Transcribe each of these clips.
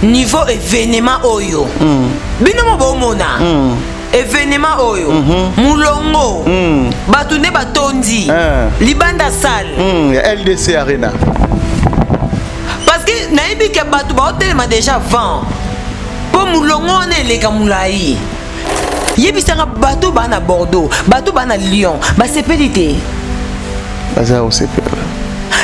niveau événement oyo bino mo bomona événement oyo mulongo batu ne batondi libanda salle ya LDC Arena parce que nayebi ke batu baotelema déjà avant po mulongo ne eleka mulai yebisanga batu bana Bordeaux batu bana Lyon basepeli te baza osepela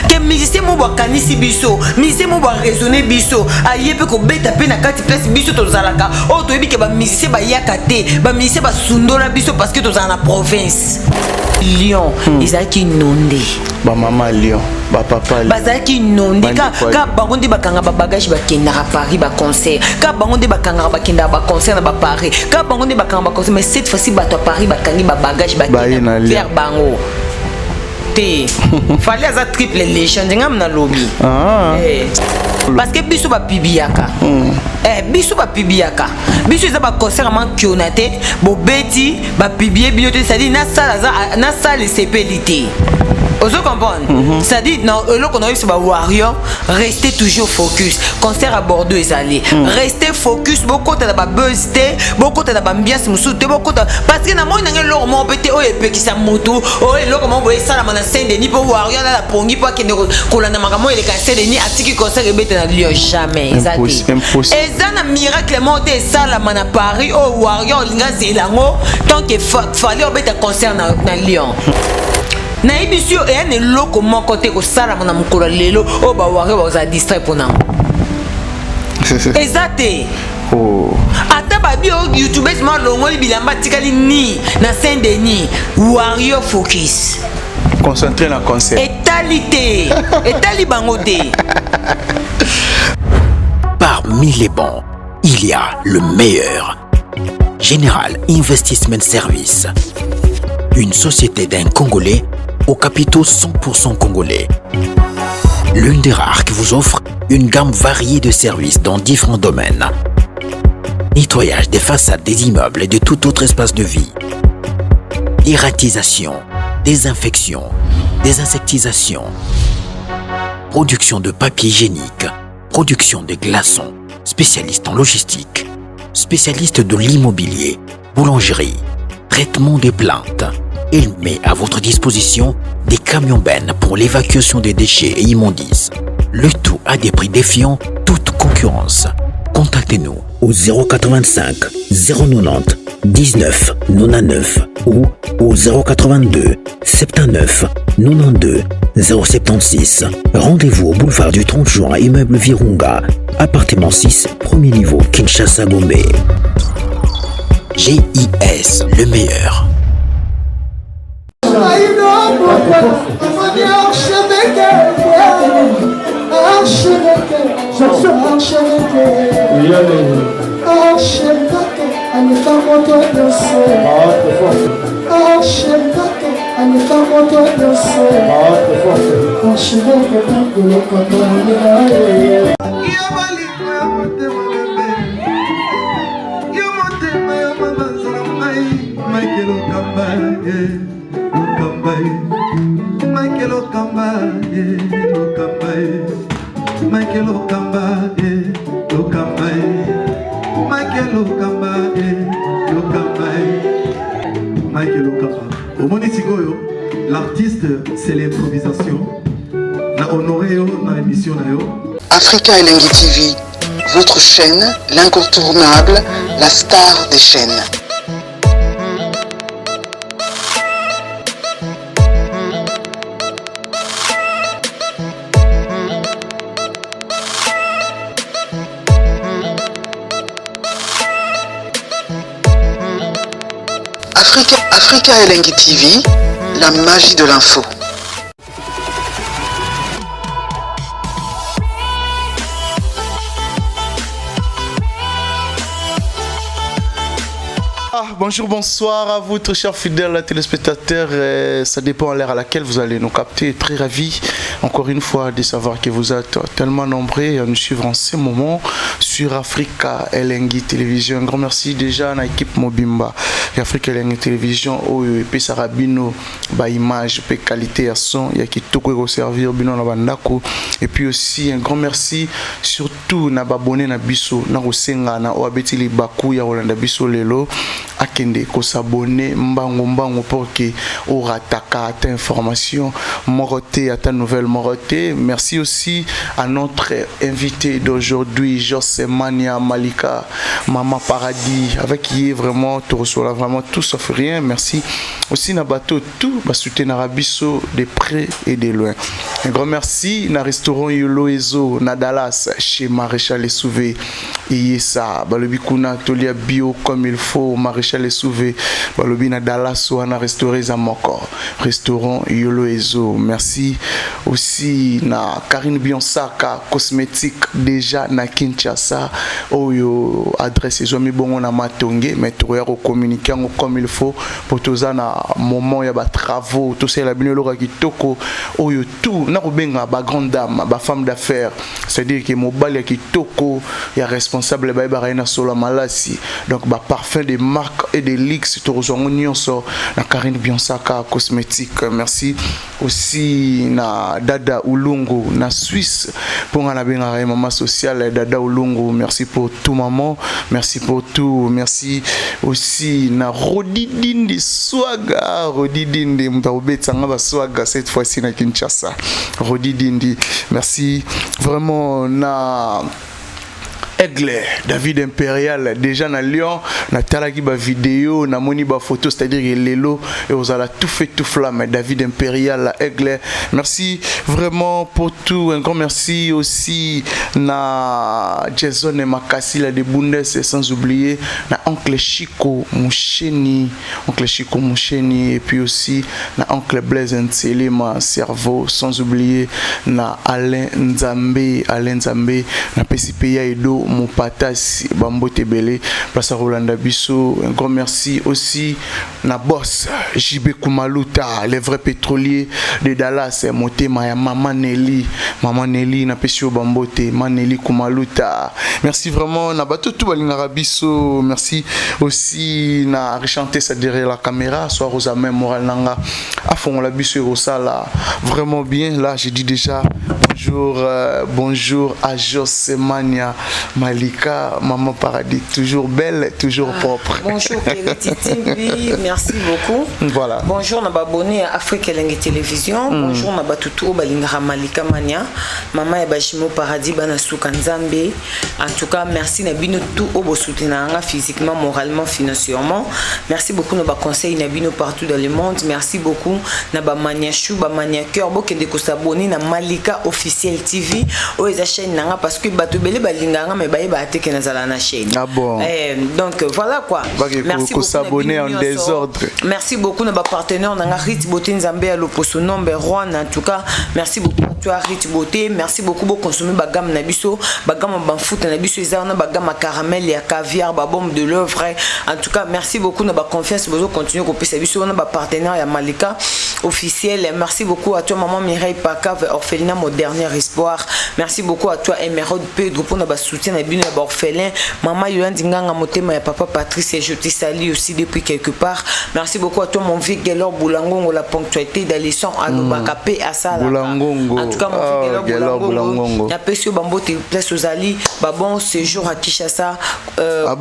que musicien mo bakanisi biso musicien mo ba raisonner biso ayepe ko beta pe na kati place biso tozalaka o to yebi ke ba musicien ba yakate ba musicien ba sundola biso parce que tozala na province Lyon ezaki inondé ba mama Lyon ba papa Lyon bazaki inondé ka bango nde bakanga ba bagage bakenda à Paris ba concert ka bango nde bakanga bakenda ba concert na ba Paris ka bango nde bakanga ba concert mais cette fois-ci bato à Paris bakangi ba bagage bakenda vers bango te fallait à triple légende ngam na lobby parce que biso ba pibiaka biso ba pibiaka biso za ba concert man kionate bo beti ba pibie binote c'est à dire na salle CPLT. Vous comprenez? C'est-à-dire, non, qu'on a eu sur Warrior, restez toujours focus. Concert à Bordeaux est allé. Restez focus. Beaucoup de la buzz, beaucoup de la ambiance, beaucoup de. Parce que dans mon année, l'homme m'a pété, oh, et puis qui s'est moto, oh, et l'homme m'a envoyé ça à la scène de Nipo Warrior, la pongi, pas qu'il ne coule dans ma et les cassés de ni, à ce qui concert et bête dans Lyon, jamais. Impossible. Et ça, un miracle, monté ça, la man à Paris, oh, Warrior, l'ingazélango, tant qu'il fallait au bête concert dans Lyon. Na ebisio e ne loko moko te ko sala mona mukolo lelo o ba ware ba za distrait pona exacte ata ba bio youtubers ma longoli bilamba tikali ni na Saint-Denis Warrior focus concentré na concert etali bango te. Parmi les bons il y a le meilleur. Général Investissement Service, une société d'un Congolais aux capitaux 100% congolais. L'une des rares qui vous offre une gamme variée de services dans différents domaines. Nettoyage des façades des immeubles et de tout autre espace de vie. Dératisation, désinfection, désinsectisation. Production de papier hygiénique, production de glaçons, spécialiste en logistique, spécialiste de l'immobilier, boulangerie, traitement des plaintes. Il met à votre disposition des camions-bennes pour l'évacuation des déchets et immondices. Le tout à des prix défiant toute concurrence. Contactez-nous au 085 090 19 99 ou au 082 79 92 076. Rendez-vous au boulevard du 30 juin, immeuble Virunga, appartement 6, premier niveau, Kinshasa Gombe. GIS, le meilleur. L'artiste, c'est l'improvisation. Na honoré dans l'émission. Africa Elengi TV, votre chaîne, l'incontournable, la star des chaînes. Africa Elengi TV, la magie de l'info. Bonjour, bonsoir à vous, très chers fidèles téléspectateurs. Ça dépend à l'heure à laquelle vous allez nous capter. Très ravi, encore une fois, de savoir que vous êtes tellement nombreux à nous suivre en ce moment sur Africa Elengi Télévision. Un grand merci déjà à l'équipe Mobimba et Africa Elengi Télévision. Et puis Sarabino, image, qualité à son, il y a qui tout quoi servir bino na bandako. Et puis aussi un grand merci surtout na babone na biso na kosenga na oabeti li baku ya Rolanda biso lelo akende ko s'abonner mbango pour que orataka ta information moroté à ta nouvelle moroté. Merci aussi à notre invité d'aujourd'hui, Josemania Malika, Maman Paradis, avec qui vraiment tu reçois vraiment tout sauf rien. Merci aussi na bateau tout ba soutenir Arabiso de près et de loin. Un grand merci na restaurant Yolo Ezo na Dallas chez Maréchal Essouvé. Et ça balobi kuna tolia bio comme il faut Maréchal Essouvé balobi na Dallas ou na restauré Zamoko restaurant Yolo Ezo. Merci aussi na Karine Bionsaka cosmétique déjà na Kinshasa oyo adresse zomi bongo na Matonge mais tu vas communiquer comme il faut pour tous na moment ya ba travaux tout ça la bino loka kitoko oyo tout na kobenga ba grande dame ba femme d'affaires c'est-à-dire que mobile ya kitoko ya responsable ba na solo malasi donc ba parfum de marque et de luxe to rejoindre nyonso na Karine Bionsaka cosmétique. Merci aussi na Dada Ulungu na Suisse pour na benga maman sociale Dada Ulungu. Merci pour tout maman, merci pour tout. Merci aussi na Rodidindi Swaga, Rodidindi mtaobetsanga ba Swaga cette fois-ci na Kinshasa. Rodidindi. Merci vraiment na Aigle, David Impérial, déjà na Lyon, na talaki ba vidéo, na moni ba photo, c'est-à-dire que Lelo et vous allez tout fait tout flamme. David Impérial, Aigle, merci vraiment pour tout. Un grand merci aussi na Jason et Makassi la de Bundes, sans oublier na oncle Chico Moucheni, et puis aussi na oncle Blaise Ntsele ma cerveau, sans oublier na Alain Nzambe, na PCPA Edo mon patasi Bambote Belé place à Rolanda Bisso. Un grand merci aussi na boss JB Kumaluta, les vrais pétroliers de Dallas, monté ma maman Nelly na Pesio Bambote Maneli Kumaluta. Merci vraiment na bateau tout balingara Bisso. Merci aussi na rechanter ça derrière la caméra soit Rosamé Moral Nanga à fond la Bisso Rosala vraiment bien. Là j'ai dit déjà bonjour à Josemania Malika, Maman Paradis, toujours belle, toujours propre. Bonjour Titi, merci beaucoup. Voilà. Bonjour naba abonné à Afrique Elengi Télévision. Bonjour naba tutu balinga Malika Mania, Maman ya Bashimo Paradis bana suka Nzambe. En tout cas, merci na bino tout obo soutenanga physiquement, moralement, financièrement. Merci beaucoup naba conseil na bino partout dans le monde. Merci beaucoup naba mania chou, ba mania cœur bokende ko s'abonner na Malika officiel TV ou eza chaîne nanga parce que bato belé balinganga mais baye ba teke na zala na chaîne. Ah bon. Donc voilà quoi. Merci beaucoup s'abonner en désordre. Merci beaucoup na ba partenaire nanga Rit Beauté Nzambe à l'opposo number 1 en tout cas. Merci beaucoup à toi Rit Beauté. Merci beaucoup pour consommer ba gamme na biso, ba gamme ba foot na biso eza na ba gamme caramel et caviar, ba bombe de l'œuvre. En tout cas, merci beaucoup na ba confiance besoin continuer ko pesa biso na ba partenaire ya Malika officiel. Merci beaucoup à toi maman Mireille Pacave orphelinat mon dernier espoir. Merci beaucoup à toi Emeraude Pedro pour notre soutien à bino orphelin. Maman Yolande Nganga motema ya papa Patrice et je te salue aussi depuis quelque part. Merci beaucoup à toi mon vieux Gelor Boulangongo la ponctualité d'Alisson à Lubakape à ça. Boulangongo. En tout cas mon vieux Gelor Boulangongo. Na pesio bambote place aux ali ba bon séjour à Kinshasa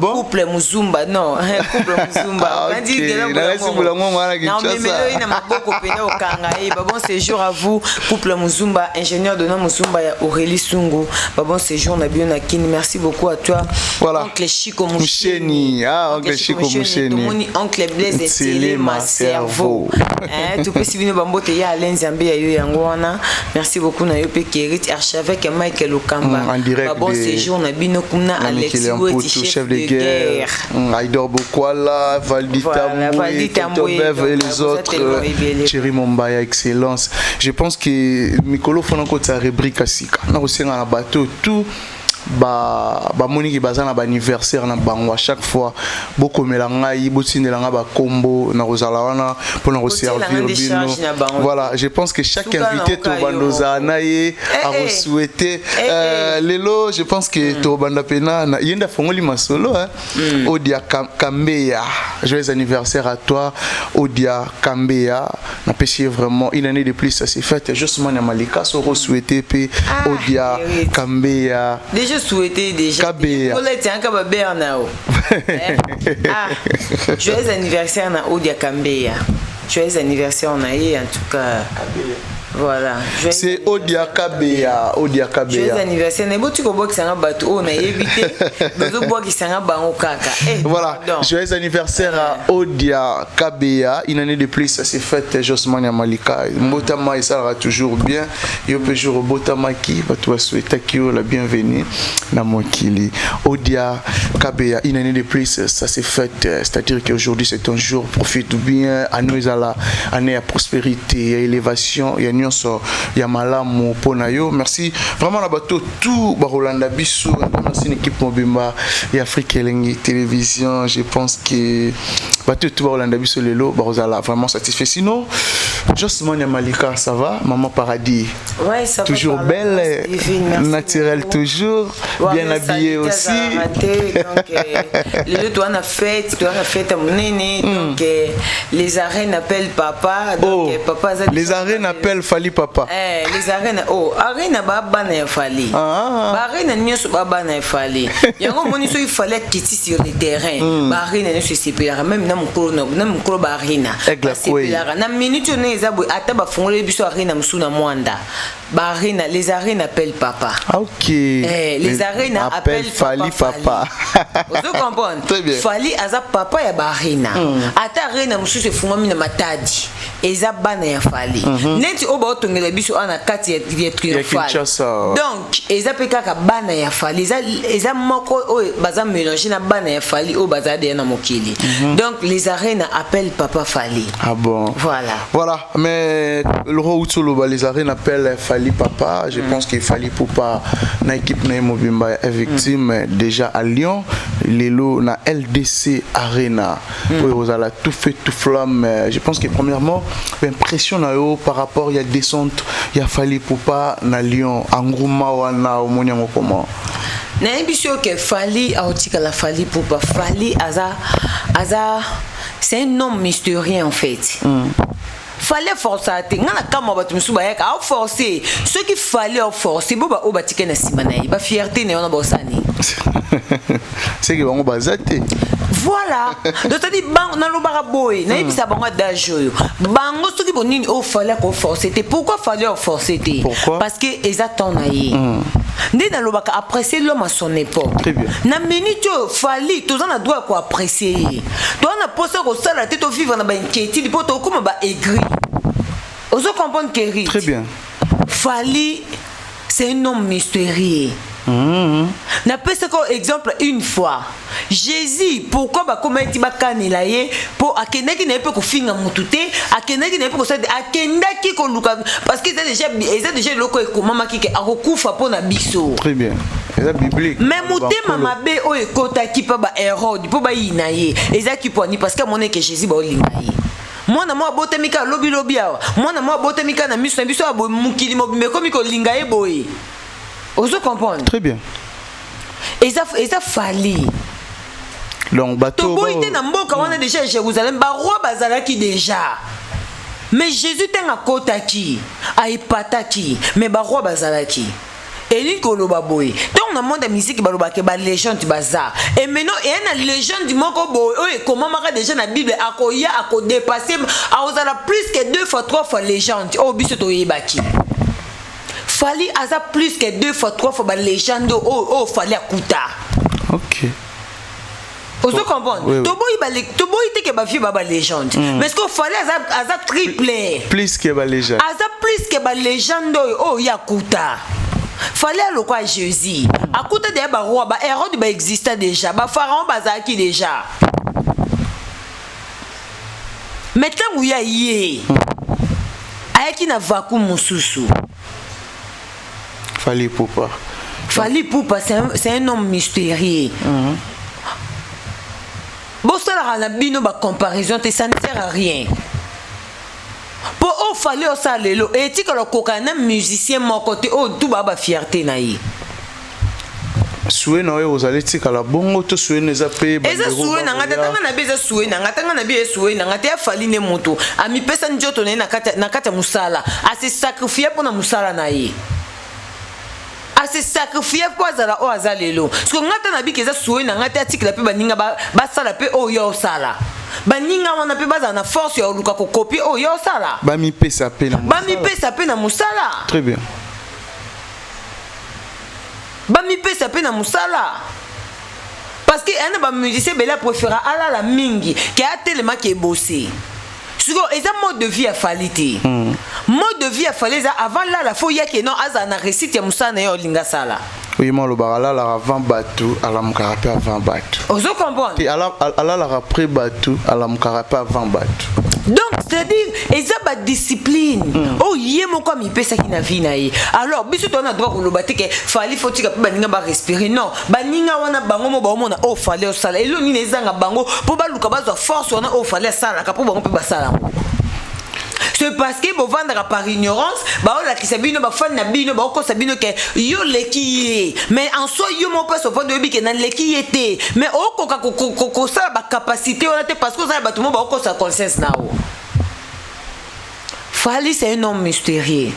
couple Muzumba non couple Muzumba. On dit Gelor Boulangongo à Kinshasa. Non mais ina maboko pena okanga ba bon séjour à vous couple Muzumba ingénieur de nom Muzumba ya Aurélie Sungu. Ba bon séjour na bien na Kini. Merci beaucoup à toi. Voilà. Oncle Chico Moucheni. Oncle Chico Moucheni. Oncle Blaise Ntsele ma cerveau. Tu peux suivre bambote ya Alain Nzambe ya yo yango wana. Merci beaucoup na yo pe Kerit archevêque Michael Okamba. En direct. Ba bon séjour na bino kuna Alexis Woti chef de guerre. Aïdor Bokwala, Valdi Tamboué, et les autres. Thierry Mombaya excellence. Je pense que Mikolo Fonanko sa rubrique asika. Na aussi na bateau tout moni ki baza na ba anniversaire na bango à chaque fois beaucoup melangai botinelanga ba combo na kozala wana pour na servir bino. Voilà, je pense que chaque invité to bandoza naye a souhaiter lelo, je pense que to banda pena na yenda fongoli masolo Odia Kambeya, joyeux anniversaire à toi Odia Kambeya, na pêché vraiment une année de plus ça s'est fait justement na Malika so souhaiter pe Odia Kambeya. Déjà souhaité déjà. Kambeya. Joyeux anniversaire na Odia Kambeya. Joyeux anniversaire on a eu en tout cas. Voilà. C'est Odia Kambeya, Odia Kambeya. Joyeux anniversaire. Ne botu ko boki sanga batu on a évité. Bezo boki sanga bango kaka. Voilà. Joyeux anniversaire à Odia Kambeya. Une année de plus ça s'est fait justement à Malika. Mbotama il sera toujours bien. Yo peut jour Botama qui va toi souhaiter que la bienvenue na Mokili. Odia Kambeya. Une année de plus ça s'est fait. C'est-à-dire qu'aujourd'hui c'est un jour profite bien. Année à la année à prospérité, à élévation. Ya malamu pona yo. Merci vraiment la bateau tout Rolanda Bissou. Merci l'équipe Mobimba et Afrique Elengi Télévision. Je pense que bateau tout Rolanda Bissou lelo barozala vraiment satisfait. Sinon justement Malika ça va maman paradis. Ouais, ça toujours va belle, naturelle toujours, ouais, bien habillée aussi. Le toi on a fête à mon aîné donc les arènes appellent papa donc papa les arènes appellent Fali papa. Les arènes arène baba na Fali. Arène nyoso baba na Fali. Yango moni so il fallait quitter sur le terrain. Arène ne se sépare même na mukolo ba arène. Na minute on est abo ata ba fongole biso arène musuna mwanda. Arène les arènes appellent papa. OK. Les arènes appellent Fali papa. Vous comprenez? Très bien. Fali aza papa ya arène. Ata arène musu se fungami na matadi. Eza bana ya Fali. Neti oba otongela biso ana kati ya Fali. Donc eza pe kaka bana ya Fali. Eza moko o baza mélanger na bana ya Fali o baza de na mokili. Donc les arènes appellent papa Fali. Ah bon. Voilà, mais le roi les arènes appellent Fali papa. Je pense qu'il Fali papa na équipe na Mobimba victime déjà à Lyon, lelo na LDC Arena. Oui, vous allez tout fait tout flamme. Je pense que premièrement l'impression par rapport il y a descente il y a Fali papa na Lyon Angouma wana omonya comment na émission que Fali a otika la Fali papa Fali aza c'est un homme mystérieux en fait. Fallait forcer ngana kama batu musuba yaka au forcer ce qu'il fallait au forcer boba obatika na simana ba fierté ne ona bosani c'est que bango bazate. Voilà. Donc ça dit bango na lobara boy na ibisa bango dajoyo bango soki bonini au fallait qu'on forcer pourquoi fallait au forcer parce que exactement naïe ndé na lobaka apprécier l'homme à son époque. Très bien. Na minute Fali tous on a droit quoi apprécier toi on a posé au sala tête au vivre na ba inquiétude pour to comme ba aigri ozo comprendre que très bien. Fali c'est un homme mystérieux. Na pesa ko exemple une fois Jésus pourquoi ba kometi ba kanela ye pour akendaki na pe ko finga mutute akendaki na pe ko sade akendaki ko luka parce que c'est déjà loko e ko mama kike akokufa pona biso. Très bien. C'est biblique. Mais mutema mabe o ekotaki pa ba Hérode po ba yinaye ezaki poni parce que mon que Jésus ba olingaye. Mwana mwa botemika lobi awa mwana mwa botemika na miso na biso abo mukili mobimbe komi ko lingaye boye. Vous comprenez? Très bien. Et ça Fali. Donc bateau. Tobo était na mboka wana déjà Jérusalem ba roi bazalaki déjà. Mais Jésus tenga kotaki, aipataki, mais ba roi bazalaki. Et lui koloba boy. Donc na monde musique ba loba ke ba légende baza. Et maintenant il y a une légende du moko boy. Comment maka déjà na Bible akoya ako dépasser a osala plus que 2 fois 3 fois légende. Oh biso to yebaki. Fali aza plus que 2 fois 3 fois ba légende Fali akuta. OK. Vous comprenez? Tobo ite ke ba vie ba légende. Mais ce que Fali aza triplé. Plus que ba légende. Aza plus que ba légende yakuta. Fali le quoi Jésus. Akuta de ba roi ba Hérode ba existait déjà, ba pharaon bazaki déjà. Maintenant où ya yé. Ayaki na vaku mususu. Fali papa. Fally Ipupa c'est un homme mystérieux. Bon ça la bino ba comparaison ça ne sert à rien. Pour au Fally au salelo et tu que le cocaïne musicien mon côté oh tout baba fierté naï. Soué na aux allez kala bongo to soué ne zappé eza soué na ngata tanga na beza soué na ngata tanga na bie soué na ngata ya Fally ne moto ami pesa njoto na kata musala a se sacrifier pour na musala na ye a se sacrifier pour azala o azalelo parce que ngata na bi keza soué na ngata tikila pe baninga ba sala pe o yo sala baninga wana pe baza na force ya luka ko copier o yo sala ba mi pesa pe na musala très bien. Bami pesa pe na musala parce que un ba musicien bela préféra ala la mingi qui a tellement qui est bossé suko eza mode de vie à Fally mode de vie à Fally avant là la faut ya que non aza na récite ya musala na yo linga sala oui moi le barala la avant bateau ala mukarape avant bateau ozo comprendre et ala la après bateau ala mukarape avant bateau donc c'est-à-dire eza ba discipline oh yemo comme il pesa qui na vie na ye alors biso to na droit ko lobate que Fally faut tika ba ninga ba respirer non ba ninga wana bango mo ba mona o Fally o sala elo ni nezanga bango po ba luka ba zo force wana o Fally sala ka po bango pe ba sala c'est parce que bo vendre par ignorance ba o la ki sabino ba fan na bino ba ko sabino que yo leki mais en soi yo mo pas so vendre bi que na leki était mais o ko ça ba capacité on était parce que ça ba tout mo ba ko sa conscience na o Fally c'est un homme mystérieux.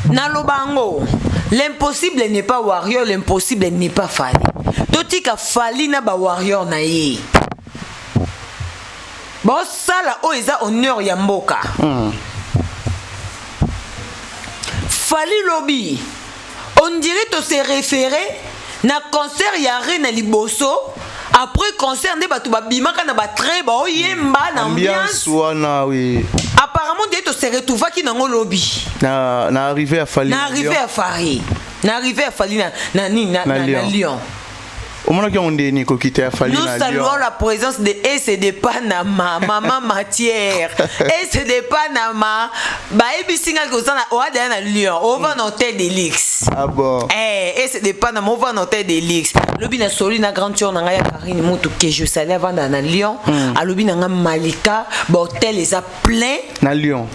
Nalobango, l'impossible n'est pas warrior, l'impossible n'est pas Fally. Totika Fally na ba warrior na ye. Bon ça là o eza honneur ya mboka. Fally lobby. On dirait to se référer na concert ya Reine Liboso. Après concert ne batu babimaka na ba très ba oyemba na ambiance wana oui apparemment de to se retrouva ki na lobby na arrivé à Fally na arrivé à Fally na Lyon. Au moment qu'on dit qu'on quitte à Fally nous saluons la présence de S de Panama, maman matière. S de Panama, bah et singal que ça na oada na Lyon, on va dans hôtel de luxe. Ah bon. S de Panama, on va dans hôtel de luxe. Lobi na soli na grande tour na ngaya Karine mutu que je salais avant na Lyon. A lobi na Malika, bah hôtel les a plein. Na Lyon.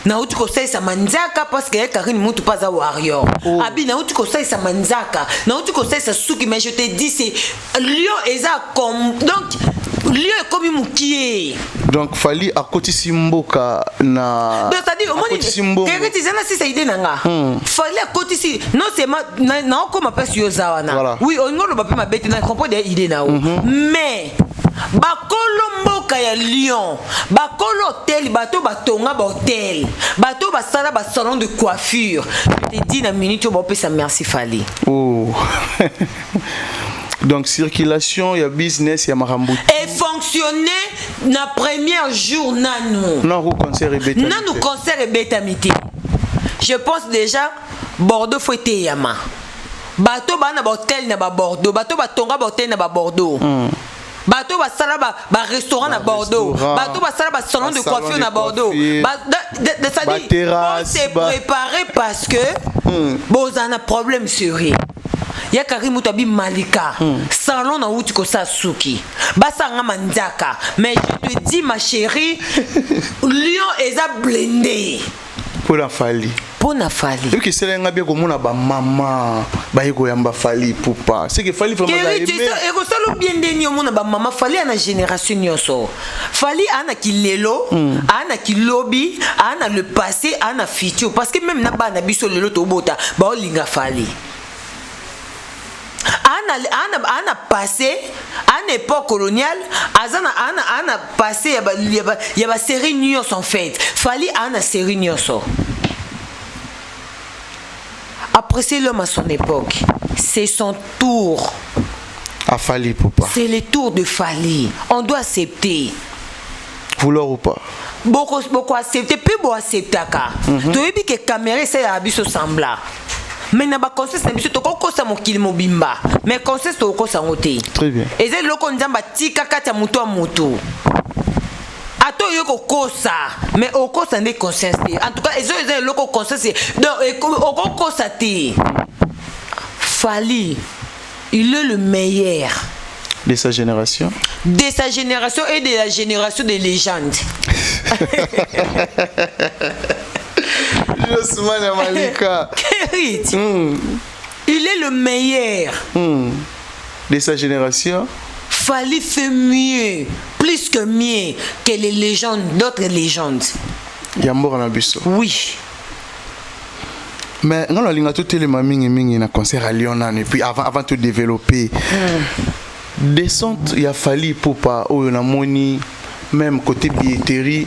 Na utu ko sai sa manzaka parce que Karine mutu pas a warrior. Abi na utu ko sai sa manzaka, na utu ko sai sa suki mais je te dis c'est Lyon eza comme donc Lyon est comme Mukie. Donc Fally à côté Simboka na donc c'est-à-dire au moins héritier na si ça idée nanga Fally à côté si non c'est na comme appelle sur zawana oui on ngolo ba pe ma bête na comprendre des idées na mais bakolo mboka ya Lyon bakolo hôtel bato batonga ba hôtel bato ba sala ba salon de coiffure je te dis na minute on va pesa merci Fally. Oh. Donc circulation, il y a business, il y a marambout. Et fonctionner na premier jour nanu. Non, concert et bétamité. Nanu concert et bétamité. Je pense déjà Bordeaux faut être yama. Bateau ba na hôtel na ba Bordeaux, bateau ba tonga ba hôtel na ba Bordeaux. Bateau ba sala ba restaurant na Bordeaux. Bateau ba sala ba salon de coiffure na Bordeaux. Ça dit on s'est préparé parce que bon on a problème sur rien. Ya Karim Tabi Malika salon na uti ko Sasuki basa nga manzaka mais je te dis ma chérie Lyon est blindé pour la Fally et que c'est nga bien comme on a ba maman ba yiko yamba Fally Ipupa c'est que Fally vraiment da aimer et ko salo bien ndeni yo mona ba maman Fally ana génération nyoso Fally ana kilelo ana kilobi ana le passé ana futur parce que même na ba na biso lelo to bota ba olinga Fally Anna passé à époque coloniale Anna passé il y a série News en fait Fally Anna série News après c'est l'homme à son époque c'est son tour à Fally Ipupa c'est le tour de Fally on doit accepter vouloir ou pas beaucoup accepter peu beau accepter car tu veux que caméra c'est à biso sembla. Mais na ba conseil na biso to ko sa mokili mobimba mais conseil to ko sa ngote très bien et c'est loko nzamba tika kata muto a muto Attends, yo kosa, mais au kosa n'est conscience. En tout cas, ils ont le conscience. Donc, au kosa ti. Fally, il est le meilleur. De sa génération. De sa génération et de la génération des légendes. Josman Malika. Il est le meilleur. De sa génération. Fally fait mieux, plus que mieux que les légendes, d'autres légendes. Yambo Ranabiso. Oui. Mais non, on a tout les maming et un concert à Lyon et puis avant de développer. Descente, il a fallu pour pas où on a moni même côté billetterie.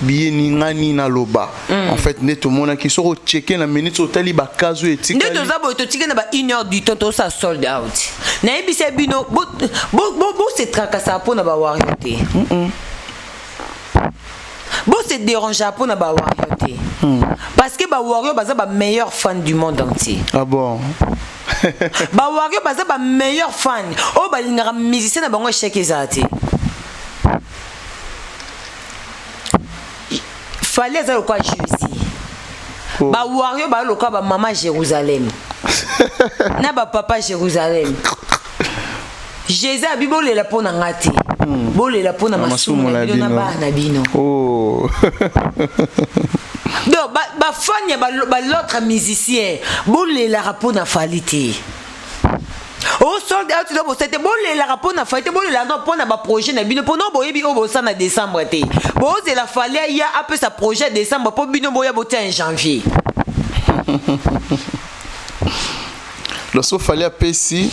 Billet ni ngani na loba. En fait, net tout le monde qui sont checké la minute au tali ba kazu et tika. Net tout ça to checké na ba 1 heure du temps ça sold out. Na ebise bino bo se tracassa pour na ba warioté. Bo se déranger pour na ba warioté. Parce que ba wario baza ba meilleur fan du monde entier. Ah bon. Ba wario baza ba meilleur fan. Oh ba lingara musicien na bango chèque ezati. Fallait aller au quoi Jésus. Ba wario ba lo quoi ba maman Jérusalem. Na ba papa Jérusalem. Jésus a bibo le la pona ngati. Bo le la pona masumu na bino na ba na bino. Oh. Donc ba fan ya ba l'autre musicien. Bo le la rapona falité. Oh sold out do c'était bon les la rapport na fête bon la non pour na ba projet na bino pour non boyebi o ça na décembre té bon c'est la fallait il y a un peu sa projet décembre pour bino boya boté en janvier lorsqu'il fallait pesi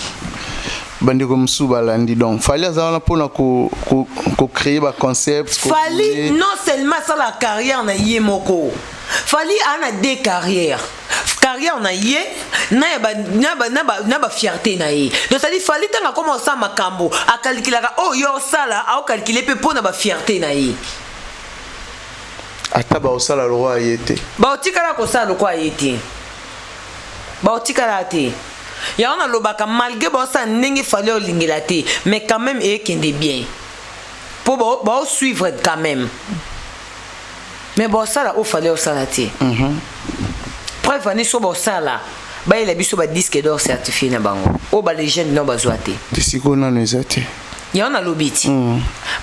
bandi comme soubalandi donc fallait ça pour na ko créer ba concept fallait non seulement ça la carrière na yemoko fallait ana deux carrières carrière na yé na ba fierté na yé donc ça dit fallait tanga commencer à makambo à calculer oh yo sala à calculer pe pour na ba fierté na yé ata ba osala lo roi yete ba otikala ko sala ko yete ba otikala te ya on a lobaka malgré ba ça ndenge fallait olingela te mais quand même et kende bien pour ba suivre quand même mais bon ça là au fallait au salati preuve ani so bo sala ba il a biso ba disque d'or certifié na bango o ba légende non ba zoate tisiko na nezate ya on a lobiti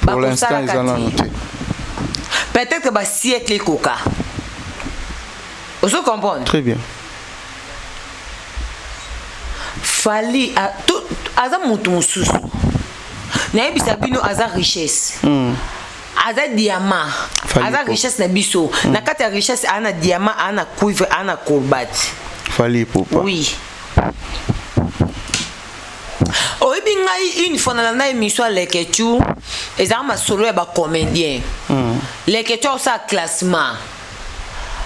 ba pour l'instant ils en ont noté peut-être que ba siècle koka vous comprenez très bien Fally a tout aza mutu mususu na ebisa bino aza richesse aza diamant aza richesse na biso na kati ya richesse ana diamant ana cuivre ana cobalt Fally Ipupa oui oyebi ngai une fois na émission Leketu ezaka masolo ya ba comédien Leketu osa classement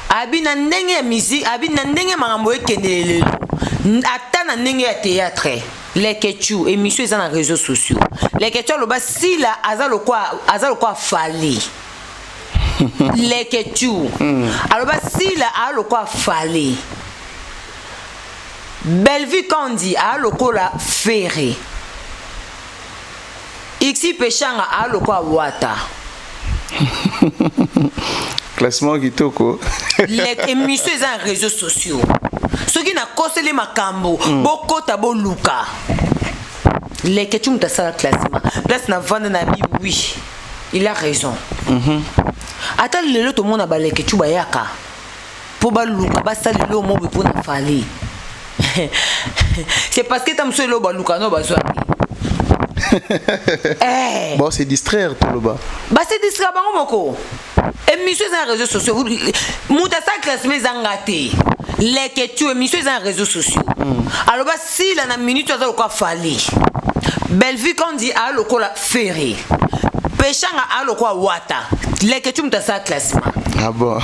abi na ndenge ya musique abi na ndenge makambo ekende lelo ata na ndenge ya théâtre Leketu émission eza na réseaux sociaux Leketu loba sila azalo kwa Fally Leketu aloba sila alo kwa Fally Bellevue Kandi alo kwa Ferré Ixi Pechanga alo kwa Wata classement kitoko les émissions eza na réseaux sociaux soki na koseli makambo bokota boluka Leketu mutasala classement place na vendre na bi oui il a raison ata lelo to mona ba Leketu bayaka po baluka basali lo mo pour na Fally c'est parce que tam so lo baluka no bazwa bon c'est distraire tout le bas bah c'est distraire bango moko émission sur les réseaux sociaux mutasala classement zangate Leketu émission sur les réseaux sociaux alors bah si la na minute aza lokwa Fally Bellevue Kandi a lokola Ferré Pechanga a lokwa Wata Leketu mutasala classement ah bon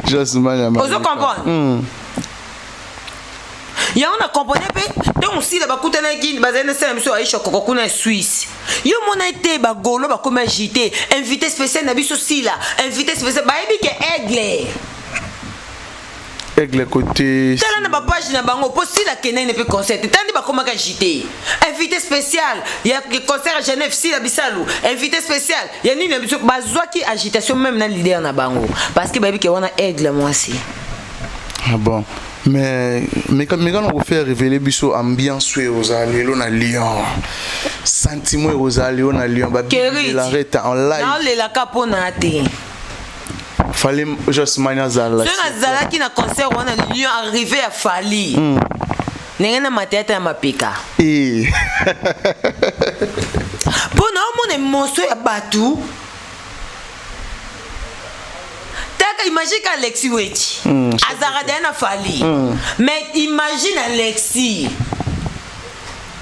Josman vous comprenez ya on a compris pe donc si la bakuta na gine bazana sala miso Aisha kokoko na Suisse yo mona été ba golo ba comme JT invité spécial na biso sila invité spécial ba ebi ke Aigle côté. Tala na ba page na bango po si la kene ne peut concert. Tandi ba komaka JT. Invité spécial. Il y a le concert à Genève si la bisalu. Invité spécial. Il y a ni na biso bazwa ki agitation même na leader na bango. Parce que baby ke wana Aigle moi aussi. Ah bon. Mais quand on fait révéler biso ambiance aux allélo na Lyon. Sentiment aux allélo na Lyon ba l'arrête en live. Non le la capona te. Fallait juste mania zala. Je na zala ki na concert wana Lyon arrivé à Fali. Nenga na matete na mapika. Eh. Pour non mon émotion ya batu. Imagine qu'Alexis Wechi Azara na Fali. Mais imagine Alexis.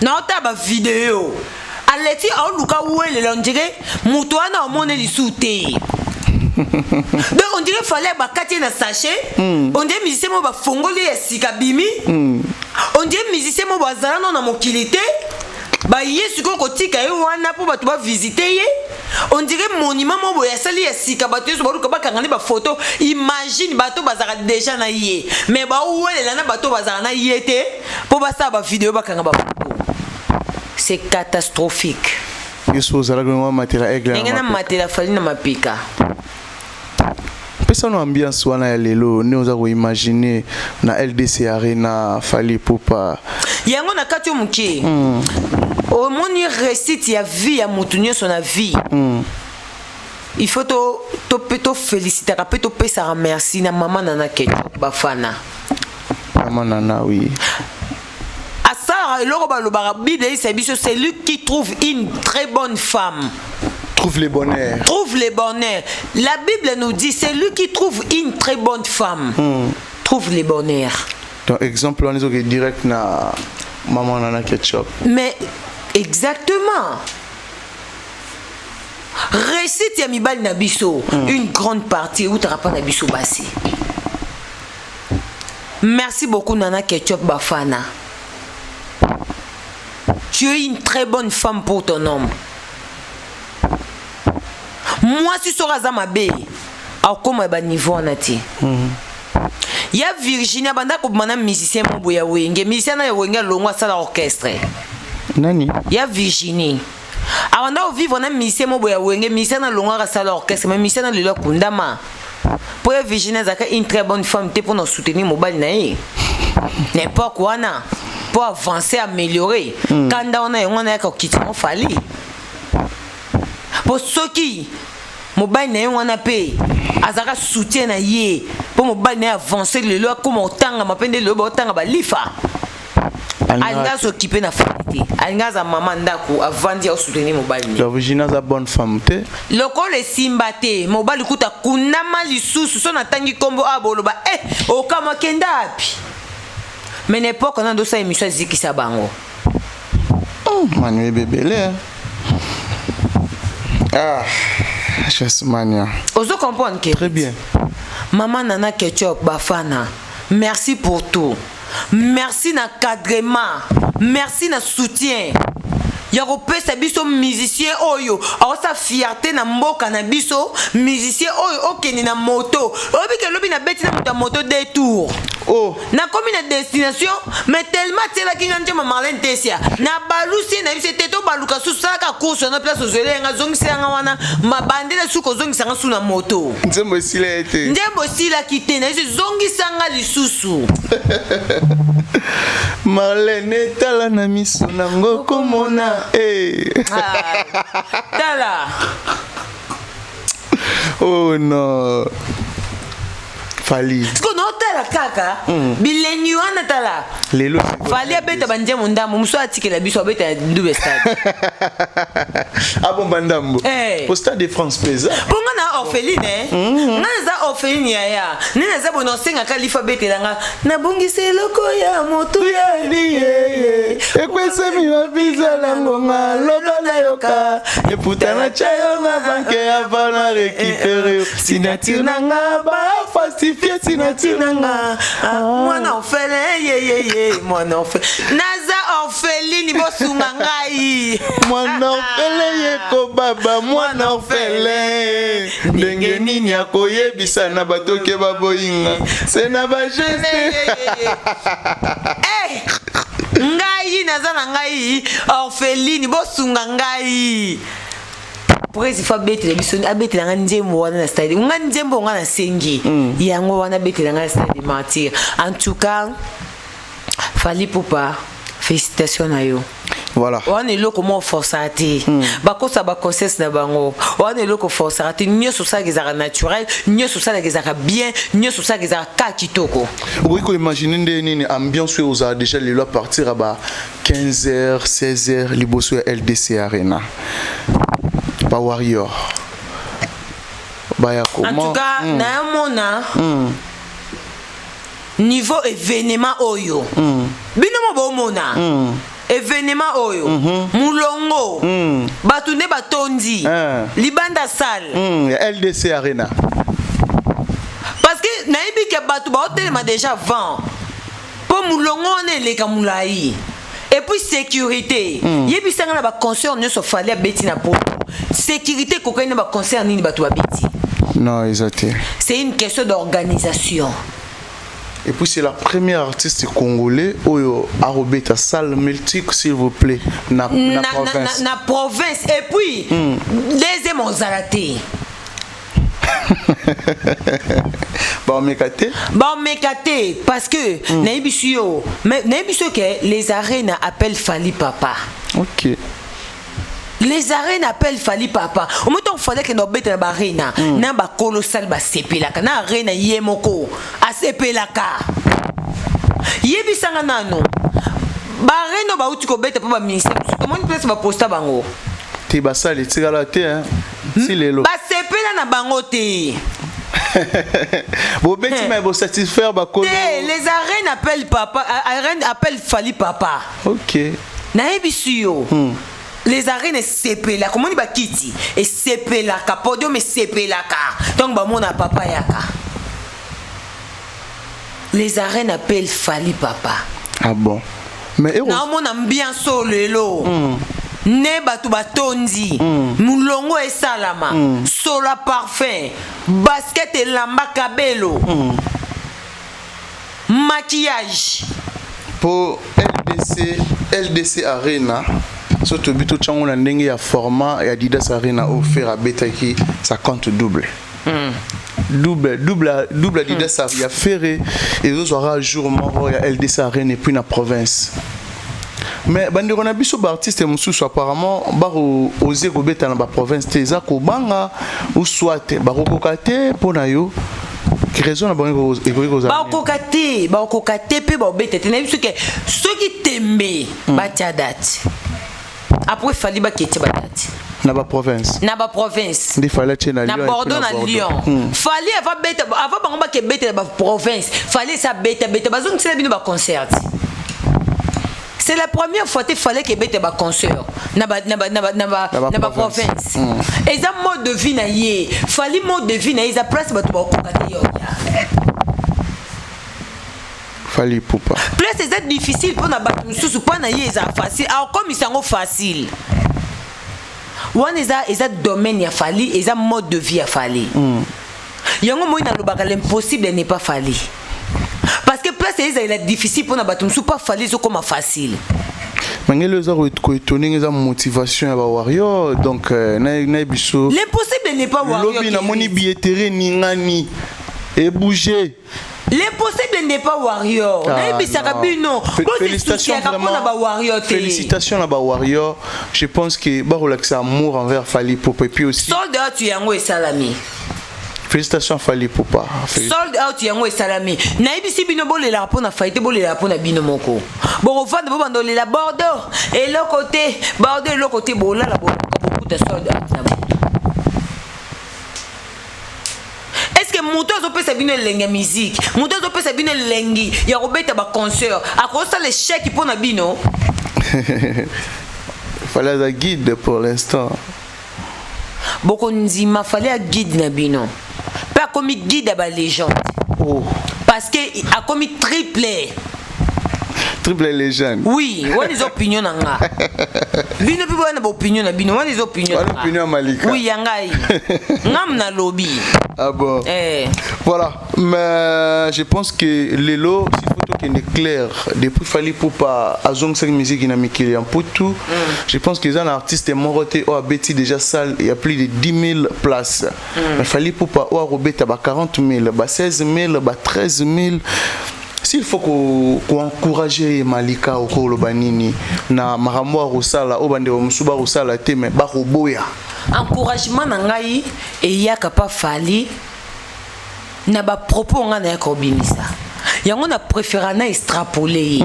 Non, t'as ma vidéo. Alexis a luka oué le dirait Moutouana au monde du souté. Donc on dirait fallait bakati na sachet. On dirait musicien mo ba fongoli esikabimi. On dirait musicien mo bazala non na mokilité. Ba yesu ko kotika yo wana po batu ba visiter ye. On dirait monument mo boya sali ya sika batu so baruka bakangani ba photo. Imagine batu bazara déjà na ye. Mais ba ouele na batu bazara na ye te po ba sa ba vidéo bakanga ba photo. C'est catastrophique. Yesu zala ko matela Aigle. Ngena matela Fali na mapika. Pesa no ambiance wana ya lelo ne oza ko imaginer na LDC Arena Fali Poupa. Yango na kati muke. Au moni récite ya vie ya mutunyo son vie. Il faut to féliciter rappeler to pesa merci na maman nana Ketchup bafana. Maman nana oui. Asa loro ba lo Bible c'est lui qui trouve une très bonne femme. Trouve le bonheur. Trouve le bonheur. La Bible nous dit c'est lui qui trouve une très bonne femme. Trouve le bonheur. Donc exemple on est direct na maman nana Ketchup. Mais exactement. Récite ya mibali na biso une grande partie où tu rappelles na biso bassi. Merci beaucoup Nana Ketchup Bafana. Tu es une très bonne femme pour ton homme. Moi si sera za mabe au comme ba niveau anati. Ya Virginia banda ko mana musicien mo boya wenge musicien na wenge longwa sala orchestre. Nani? Ya Virginie. Avant de vivre na musicien mo boya wenge musicien na longwa sala orchestre mais musicien na lelo kundama. Pour Virginie zaka une très bonne femme pour nous soutenir mobile na ye. N'importe quoi na pour avancer améliorer. Quand on a ko kitimo Fali. Pour ceux qui mobile na wana pe azaka soutien na ye pour mobile na avancer le lo comme otanga mapende le otanga ba lifa alinga s'occuper na famille alinga za maman ndako avandi au soutenir mobile ni l'origine za bonne femme te lokole simba te mobile kuta kunama lisusu so na tangi kombo aboloba okama kenda api mais n'époque on a dosa émission zikisa bango Manuel Bébélé. Ah, Chesmania. Oso comprendre que très bien. Maman Nana Ketchup Bafana, merci pour tout. Merci d'encadrement. Merci de soutien. Yako pesa biso musicien oyo sa fierté na mboka na biso musicien oyo okeni na moto obi ke lobi na beti na moto deux tours na komi na destination mais tellement tela ki nganje ma Marlène Tessia na balusi na biso teto baluka susaka course na place ozele nga zongisa nga wana mabande na suko zongisa nga su na moto nzembo sila kite na biso zongisa nga lisusu Marlène tala na miso na ngoko mona Tala. Oh non. Fali. Sko no tala kaka. Bilenyu ana tala. Lelo. Fali abeta banje mundambo muso atikela biso abeta ndube stade. Abo bandambo. Au stade de France pesa. Ponga na orpheline nga za orpheline ya. Nina za bono senga kalifa betelanga na bongise loko ya moto ya biye. ekwesemi mapisa na ngonga loba na yoka eputana chayo na banke avana récupérer signature nanga ba falsifier signature nanga mwana ofele ye mwana ofele naza orpheline bosunga ngai mwana ofele ye ko baba mwana ofele ndenge nini akoyebisa na batoke baboyinga se na ba geste ngai naza na ngai orpheline bosunga ngai pourquoi il faut bettre biso abetela nga nzembo wana na stade nga nzembo nga na sengi yango wana betela nga na stade mentir en tout cas Fally Ipupa félicitations na yo. Voilà. On est là comment forcer te. Bakosa ba conscience na bango. On est là ko forcer te. Mieux sur ça que naturel, mieux sur ça que ça bien, mieux sur ça que ça ka kitoko. Oui, ko imaginer nini ambiance aux a déjà les lois partir à 15h, 16h liboso LDC Arena. Ba Warrior. Ba ya comment? En tout cas, na mona niveau événement oyo. Bino mo bo mona. Événement oyo mulongo batu ne batondi libanda salle LDC Arena parce que naibi ke batu ba hotel ma déjà vend pour mulongo on les kamulai et puis sécurité yebi sanga na ba concert ne so fallait beti na po sécurité ko kayina ba concert nini batu ba beti non exactement c'est une question d'organisation. Et puis c'est la première artiste congolais Oyo Arobeta salle multique s'il vous plaît na province. Na province et puis deuxième ozalate. Bon mekate parce que naibisio que les arènes appellent Fally Papa. OK. Les arènes appellent Fally Papa. Au moment où il fallait que nous bêtes la arena, na ba colossal ba sepelaka, na arena yemoko a sepelaka. Yebi sanga nano. Ba arena ba uti ko bêtes pa ba ministère. Comment une place ba posta bango. Te ba sale tigala te hein. Si lelo. Ba sepela na bango te. Bo bêtes mais bo satisfaire ba colo. Les arènes appellent Papa, arène appelle Fally Papa. OK. Na ebisio. Les arènes sepela comment ba kiti et sepela ka podium et sepela ka donc ba mona papa yaka les arènes appellent Fally Papa. Ah bon mais na mon ambiance lelo ne batu batondi mulongo et salama sola parfum basket et lamba kabelo maquillage pour LDC Arena. Surtout bito chango na ndenge ya format et Adidas Arena offert à Betaki ça compte double. Double Adidas il y a ferré et autres aura jour mort ya LDC Arena et puis na province. Mais bandeko na biso ba artiste mususu apparemment ba oser ko beta na ba province te za ko banga ou soit ba kokate pona yo. Raison na bango égoïque ba kokate pe ba beta te na biso ke soki tembe ba tia date. Après Fally ba kete ba date na ba province ndi fallait chez na Lyon na Bordeaux na Lyon Fally ava beta ava bango ba ke beta ba province Fally sa beta bazong tsela bino ba concert. C'est la première fois que fallait que beta ba concert na ba province et ça mode de vie na yé Fally mode de vie na isa place ba to ba kokate yo Fally Ipupa. Plus c'est difficile pour na batu susu pas na yé ça facile alors comme ils sont facile one is domaine ya Fally et ça mode de vie ya Fally yango moi na lobaka l'impossible n'est pas Fally parce que plus c'est difficile pour na batu susu pas Fally so comme facile mangelo za ko étonner za motivation ya ba Warrior donc na biso l'impossible n'est pas Warrior lobi na moni billetterie ni ngani et bouger. L'impossible n'est pas Warrior. Félicitations vraiment. Félicitations à Warrior. Je pense que Barolax a amour envers Fally Ipupa et puis aussi. Sold out yango et salami. Félicitations à Fally Ipupa. Sold out yango et salami. Naibi si bino bolé la pona faité bolé la pona bino moko. Bon vendre bo bandoli la Bordeaux et l'autre côté Bordeaux et l'autre côté bola la beaucoup de sold out. Moto zo pesa bino lenga musique moto zo pesa bino lengi ya robeta ba concert akosa les chèques pour na bino fallait un guide pour l'instant. Boko Nzima fallait un guide na bino. Pas comme guide à la légende. Oh. Parce que a commis Triple légende. oui, on a des opinions nanga. Bino pibo na opinion na bino, on a des opinions. On a opinion Malika. Oui, yangai. Ngam na lobby. Ah bon. Voilà, mais je pense que Lelo, si photo qui est clair, depuis fallait pour pas azong cette musique qui n'a mis qu'il y a pour tout. Je pense que les artistes moroté au abeti déjà salle, il y a plus de 10 000 places. Mais fallait pour pas au robeta 40 000, 16 000, 13 000. S'il faut qu'on encourage Malika au Kolobanini, na Maramwa Rosala, au Bande Musuba Rosala, Teme, Baroboya. Encouragement nangai et yaka pas fali na ba propos nga na yakobinisa. Yango na préféra na extrapoler.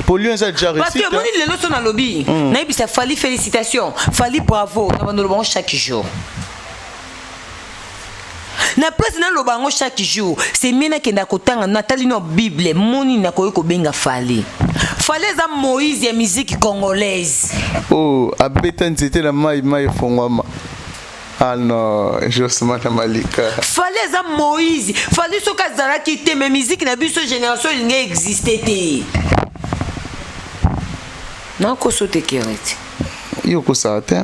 Pour lui, ça déjà réussi. Parce que moi, les leçons dans le lobby, na bisa fali félicitations, fali bravo, na ba no chaque jour. Na place na lobango chaque jour c'est mina kenda kotanga natali no bible moni na koyeko benga fali za Moïse ya musique congolaise. Oh abeta nzete na mai fongwama. Ah non, Josman Malika. Za Moïse fallait soka zalaki te mais musique na biso génération il n'y existait te. Na ko sote kereti. Yoko sa te.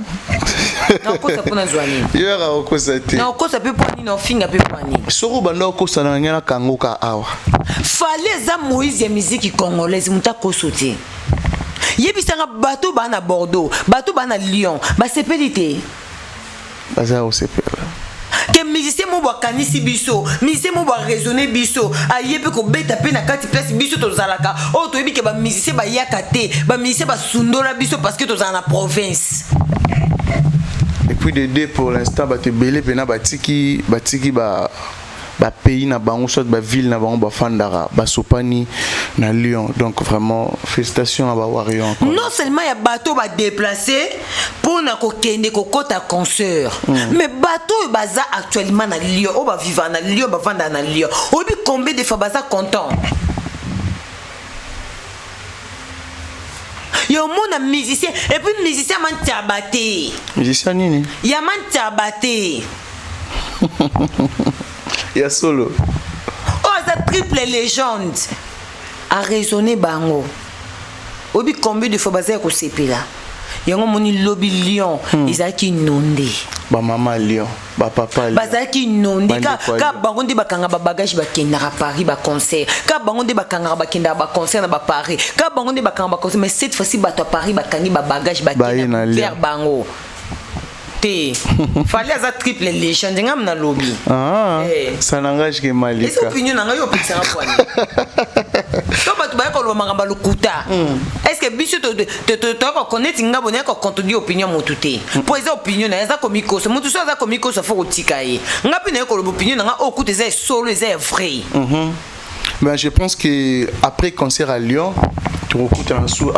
Na ko sa pona zwani. Yora oko sa te. Na ko sa pe poni no finga pe poni. Soro banda ko sa na ngena kangoka awa. Za Moïse ya musique congolaise muta ko sote. Yebisanga bateau ba na Bordeaux, bateau ba na Lyon, ba sepelité. Baza au sepela. Que musicien mo ba kanisi biso, musicien mo ba raisonner biso, ayepe ko beta pe na kati place biso to zalaka. O to yebi ke ba musicien ba yakate, ba musicien ba sundola biso parce que to za na province. Et puis de deux pour l'instant ba te belé pena batiki ba pays na bango soit ba ville na bango ba fandara ba sopani na Lyon. Donc vraiment félicitations à ba warrior encore. Non seulement ya bateau ba déplacer pour na ko kende ko kota concert, mais bateau baza actuellement na Lyon, o ba vivre na Lyon, ba vanda na Lyon. O bi combien de fois baza content. Yo mon musicien et puis musicien man tiabaté. Musicien nini? Ya man tiabaté. Ya solo. Oh, ça triple légende. A raisonner bango. Obi combien de fois bazé ko sepela. Yango moni lobby Lyon, izaki nonde. Ba maman Lyon, ba papa Lyon. Bazaki nonde ka bango ndi bakanga ba bagage bakenda à Paris ba concert. Ka bango ndi bakanga bakenda ba concert na ba Paris. Ka bango ndi bakanga ba concert mais cette fois-ci bato à Paris bakangi ba bagage bakenda vers bango. Te fallait za triple légende ngam na lobby. Ah ça n'engage que Malika. Les opinions na yo pizza kwani. To ba tuba ko lo mangamba lukuta. Est-ce que biso to connaître ngabo ne ko contredire opinion motuté. Pour les opinions na za komiko so mutu so za komiko so faut tikaye. Ngapi na ko lo opinion na okuté za solo za vrai. Ben je pense que après concert à Lyon tu recoutes en sous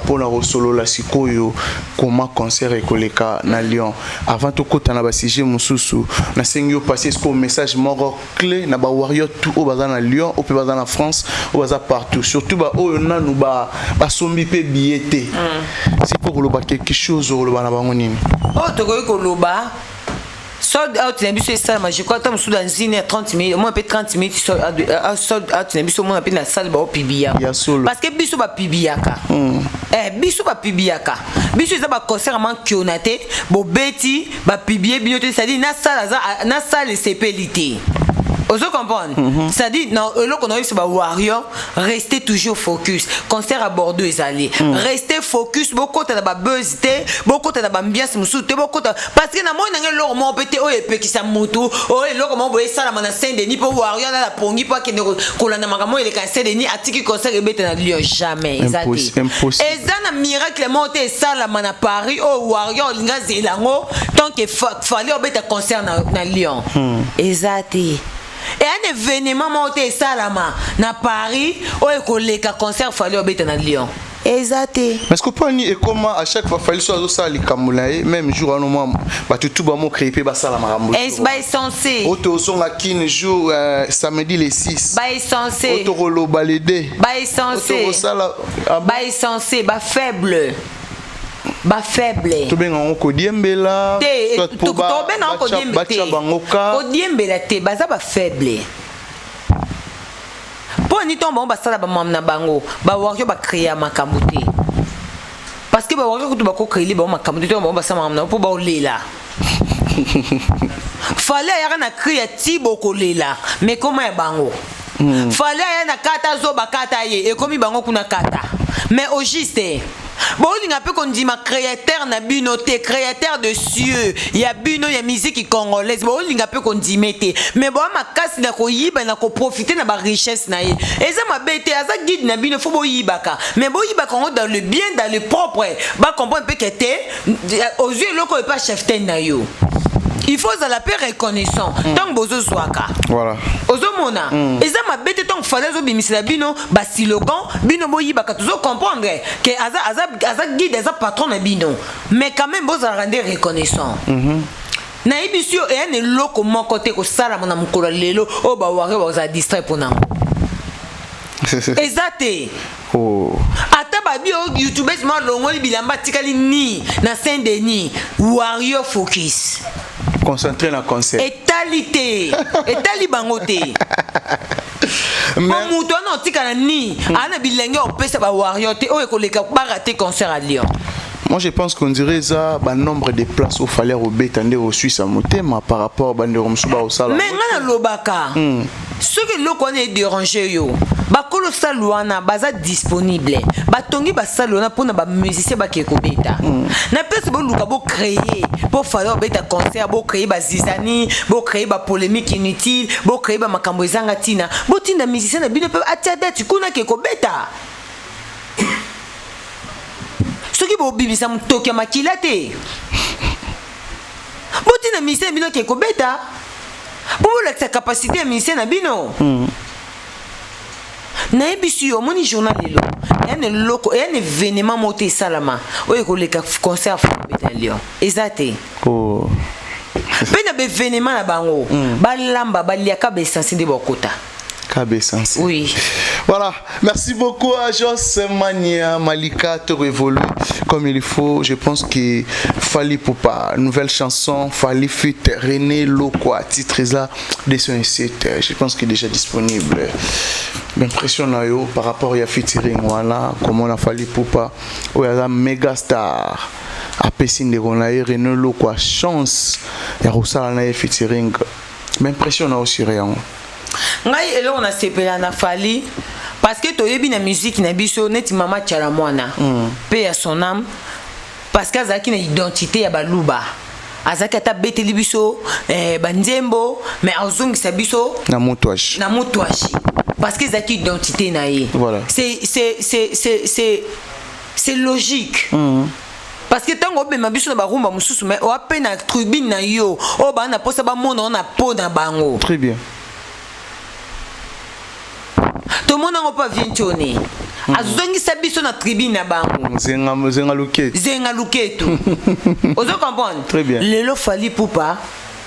pour la solo la sikoyo comment concert ekoleka na Lyon avant to kota na ba sujet mususu na sengyo passer ce message mort clé na ba warrior tout au bazar na Lyon au bazar na France au bazar partout surtout ba o na nu ba sombi pe billet c'est pour lo ba quelque chose lo ba na bango nini oh to ko loba sold out na biso ça mais je crois que dans une 30 minutes moi peut 30 minutes sold out na biso moi peut na salle ba pibia parce que biso ba pibiaka biso ba pibiaka biso za ba concert man kionate bo beti ba pibie binote ça dit na salle sepelité. Vous comprenez? C'est-à-dire, lorsqu'on a eu ce warrior, restez toujours focus. Concert à Bordeaux est allé. Restez focus. Beaucoup de buzz, beaucoup de ambiance, beaucoup de. Parce que na moi, on a peut-être oh et qui ça moto, oh et lorsqu'on a ça la mana Saint-Denis pour warrior là la pongi pas que qu'on a maman il est cassé Denis atiki concert et bête na Lyon jamais. Impossible. Et ça na miracle monter ça la mana Paris oh warrior linga zelango tant que fallait au bête concert na Lyon. Exactement. Et un événement monté salama na Paris où il y a concert fallait obéir dans Lyon. Exacté. Mais est-ce que pas ni et comment à chaque fois fallait soit ça les kamulae même jour à moment bah tout ba mo créer ba ça la marambo. Est ba censé. Auto son à kin jour samedi les 6. Ba censé. Auto rolo balédé. Ba censé. Auto ça la ba censé ba faible. Ba faible. To ben on ko diembela. Soit pour ba. To ben on ko diembela. Ko diembela te ba za ba faible. Pour ni tombe ba sala ba mam na bango ba wario ba créer makambo te. Parce que ba wario ko ba ko créer ba makambo te to ba sala mam na pour ba olela. Fallait ya na créer ti boko lela mais comment ya bango. Fallait ya na kata zo ba kata ye e komi bango kuna kata. Mais au juste bon, il n'y a pas qu'on dit ma créateur na bino te créateur de cieux. Il y a bino il y a musique congolaise. Bon, il n'y a pas qu'on dit mette. Mais bon, ma casse na ko yiba na ko profiter na ba richesse na ye. Et ça ma bête, ça guide na bino faut bo yibaka. Mais bon yibaka dans le bien, dans le propre. Ba comprendre peu que te aux yeux loko et pas chef ten na yo. Il faut la paix reconnaissant. Tant bozo swaka. Voilà. Ozo mona. Et ça ma bête tant fallait zo bimisela bino ba slogan bino boyi ba katuzo comprendre que aza guide aza patron na bino. Mais quand même bozo rendre reconnaissant. Na ibisio e ne loko mon côté ko sala mona mukolo lelo o ba ware ba za distrait pona. Exacté. Oh. Ata ba bio YouTubers ma longoli bilamba tikali ni na Saint-Denis Warrior Focus. Concentré dans le concert. Etalité. Etali bangote. Mon mouton non tika na ni. Ana bilenge on peut se ba Warrior te o ekoleka ba rater concert à Lyon. Moi je pense qu'on dirait ça le nombre de places où fallait au bétande au Suisse à Motema par rapport à Bandero Msuba au Sala. Mais ngana lobaka. Ce que le connaît déranger yo. Ba kolo saluana baza disponible. Ba tongi ba salona pour na ba musicien ba keko beta. Na place bo luka bo créer pour faire beta concert bo créer ba zizani, bo créer ba polémique inutile, bo créer ba makambo ezanga tina. Bo tina musicien na bino pe atia date kuna keko beta. Ce qui bo bibisa mtoke makila te. Bo tina musicien bino keko beta. Bo la capacité musicien na bino. Na ebisi yo moni journal lelo ene loko ene événement moté salama oye ko leka concert fa Lyon exacté oh pena be événement na bango ba lamba ba liaka be sensible bokota Kabessens. Oui. Voilà, merci beaucoup à Jos Mania Malika te révolu comme il faut. Je pense qu'il fallait pour pas nouvelle chanson, fallait fit René Loko à titre là de son site. Je pense qu'il est déjà disponible. M'impressionne par rapport à featuring voilà comment on a fallu pour pas ou ya méga star à Pessine de René Loko chance ya Rosala na featuring. M'impressionne aussi rien. Ngai elo on a sepela na fali parce que toyebi na musique na biso neti mama tchala mwana pe ya son âme parce que azaki na identité ya baluba azaki ata beteli biso banzembo mais azongisa biso na mutwashi parce que zaki identité na ye voilà c'est logique parce que tant que ma biso na barumba mususu mais o ape na tribune na yo o ba na posa ba mona na po na bango très bien. Tout le monde n'a pas vu Tony. Azongi sabiso na tribune na bango. Zenga luketu. Ozo comprendre? Très bien. Lelo fali poupa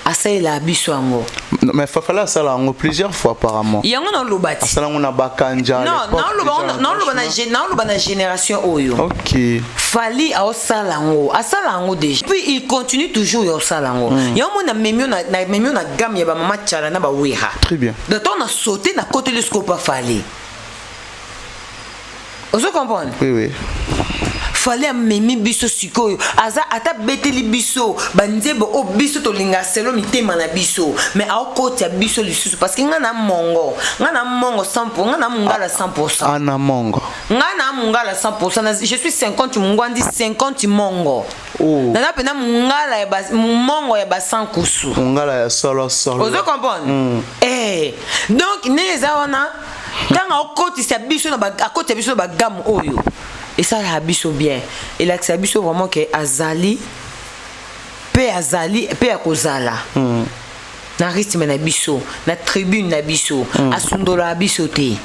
asa la biso ango. Mais fala ça là plusieurs fois apparemment. Yango na lobati. Asa na bakanja. Non, loba na génération oyo. OK. Fali a osalango, asalango déjà. Puis il continue toujours à osalango. Yango na memio na gamme ya ba mama tchala na ba wiha. Très bien. De temps on a sauté na côté le scope fali. Ozo comprendre? Oui. Fallait memi biso sikoyo aza ata beteli biso banzebo o biso to linga selo mitema na biso mais a okoti ya biso lisusu parce que ngana mongo 100% ngana mungala 100% ana mongo ngana mungala 100% je suis 50 mungwandi 50 mongo oh na pena mungala ya mongo ya basan kusu mungala ya solo ozo comprendre donc neza wana tanga okoti sa biso na ba akoti biso ba gamme oyo. Et ça a biso bien. Et là, c'est biso vraiment que Azali, pe a kozala. Na rythme na biso, na tribune na biso, asundola biso te.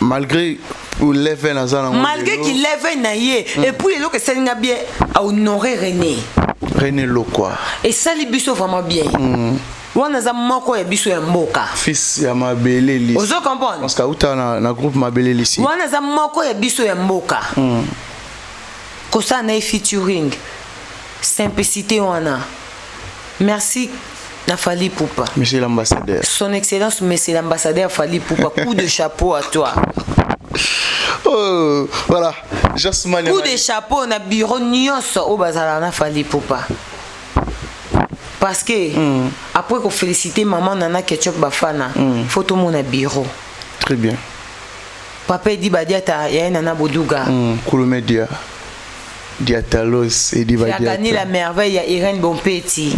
Malgré ou lever na zana malgré qu'il lève naïe et puis le que c'est bien à honorer René Lokwa et ça les biso vraiment bien wana za moko ya biso ya mboka fils ya Mabele Lisi ozo comprendre parce que uta na groupe Mabele Lisi wana za moko ya biso ya mboka kosa na featuring simplicité wana merci na Fally Ipupa monsieur l'ambassadeur son excellence monsieur l'ambassadeur Fally Ipupa coup de chapeau à toi. Oh, voilà. Jasmine. Coup de chapeau na bureau nyonso au bazala na Fally Ipupa. Parce que après qu'on féliciter maman Nana Ketchup Bafana, faut tout mon bureau. Très bien. Papa dit badiata ya Nana Boduga. Kouloumedia. Diatalos et Divadiata. Il a gagné la merveille à Irène Bonpetti.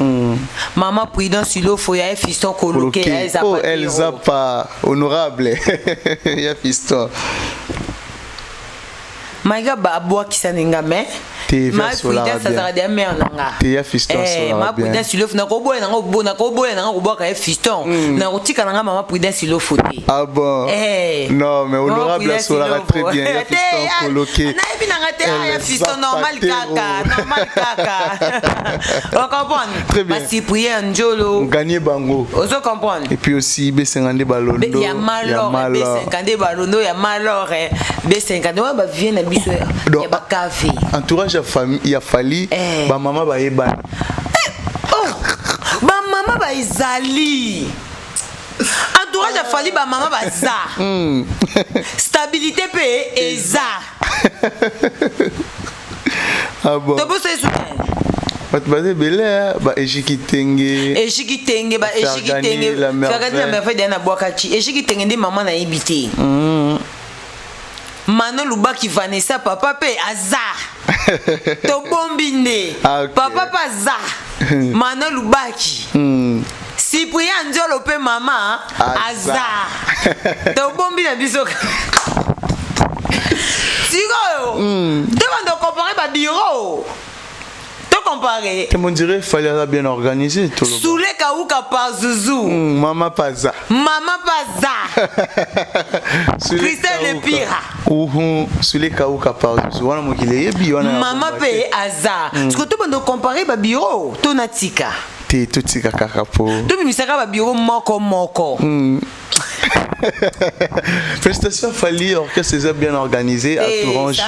Maman Prudence Silo faut ya fiston coloqué Elsa. Oh Elsa pas honorable. Ya fiston. Maïga Baboua qui s'en engame. Ma Prudence ça sera des mères nanga. T'es fiston. Ma Prudence Silo na kobo na kobo na kobo na kobo ka fiston. Na rotika nanga maman Prudence Silo fouté. Ah bon. Non mais honorable sera très bien. Ya fiston coloqué. Na ebi nanga te ya fiston normal kaka. On comprend. Très bien. Basi prier Njolo. Gagner bango. Ozo comprendre. Et puis aussi B50 balondo. Il y a malheur B50 balondo, il y a malheur B50 ouais ba vient na biso ya ba café. Entourage ya famille, il a fallu ba maman ba yeba. Oh. Ba maman ba izali. Entourage a fallu ba maman ba za. Stabilité pe eza. Ah bon. To bosse soutenir. Batbazé belé ba ejikitenge ba ejikitenge la merveille de na boakachi ejikitenge ndi maman na ibité Manon Lubaki Vanessa papa pe aza to bombine papa pa za Manon Lubaki Cyprien Nzolo pe mama aza to bombine biso Sigo te bando comparer ba bureau comparer. On dirait qu'il fallait bien organiser tout le monde. Soulé Kaouka par Zouzou. Maman Paza. Maman Paza. Christelle Lepira. Soulé Kaouka par Zouzou. Maman Pe Aza. Ce que tu peux comparer au bureau, Tonatika. T'es tout tika kakapo. Tu me sers au bureau moko. Félicitations Fally, orchestre c'est bien organisé, Atourange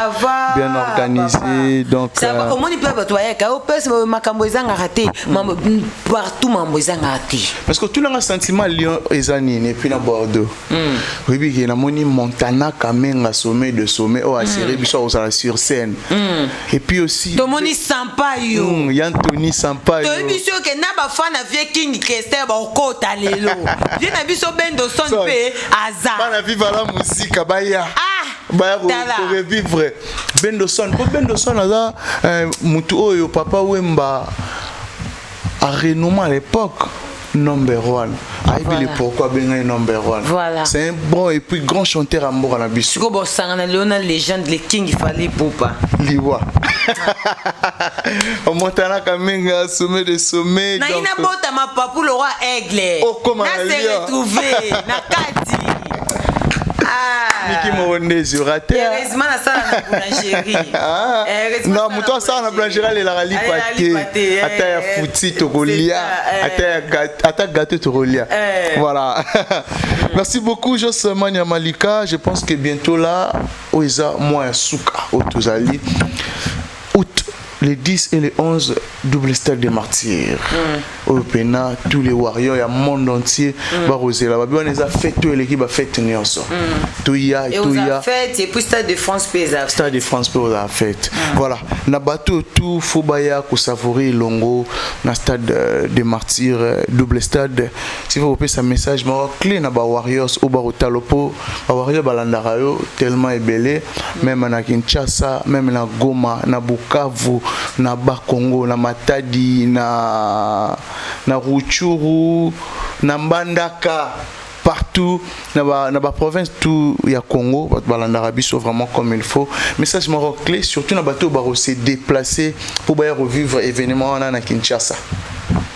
bien organisé, donc ça va comment il peut batoyer ka opes makambo ezanga raté partout mambo ezanga raté parce que tout le sentiment Lyon ezani et puis na Bordeaux oui bien na moni Montana Kamenga sommet de sommet au assuré biso sur scène et puis aussi to moni Sampaio Yantoni Sampaio to biso ke na ba fan avec King Kester ba okota lelo bien na biso bendo son pe aza bana vivre la musique baya baya pour revivre Bendoson aza mutu oyo papa Wemba a renommé à l'époque number one. Voilà. Pourquoi bien number one. Voilà. C'est un bon et puis grand chanteur à mort à la biche. Siko bo sangana Léona légende les King Fally Ipupa. Liwa. On monte à la Kamenga sommet de sommet. Na ina bota ma papou le roi aigle. Oh comment na s'est retrouvé na kati. Miki Morondezi raté. Heureusement la salle na boulangerie. Non, muto ça na boulangerie la rali paté. Ata ya fouti tokolia, ata gâteau tokolia. Voilà. Merci beaucoup Josemania Malika. Je pense que bientôt là, oiza moi souka otozali. Août les 10 et les 11 double stade des martyrs. Au Pena, tous les warriors, il y a le monde entier. Barosé là, on les a fait tout l'équipe a fait tenir ensemble. Tout y a, et on a fait et puis stade de France pesa. Stade de France pesa a fait. Voilà, na bateau tout faut baya ko savourer longo na stade des martyrs double stade. Si vous avez un message clé na ba warriors au barotalopo, ba warriors balandarayo tellement ébélé même na Kinshasa, même na Goma, na Bukavu, na Bakongo, na Matadi, na Rutshuru, na Mbandaka, partout, na ba province tout ya Congo, balandarabi sont vraiment comme il faut. Message maroc clé surtout na bateau baro se déplacer pour ba revivre événement na Kinshasa.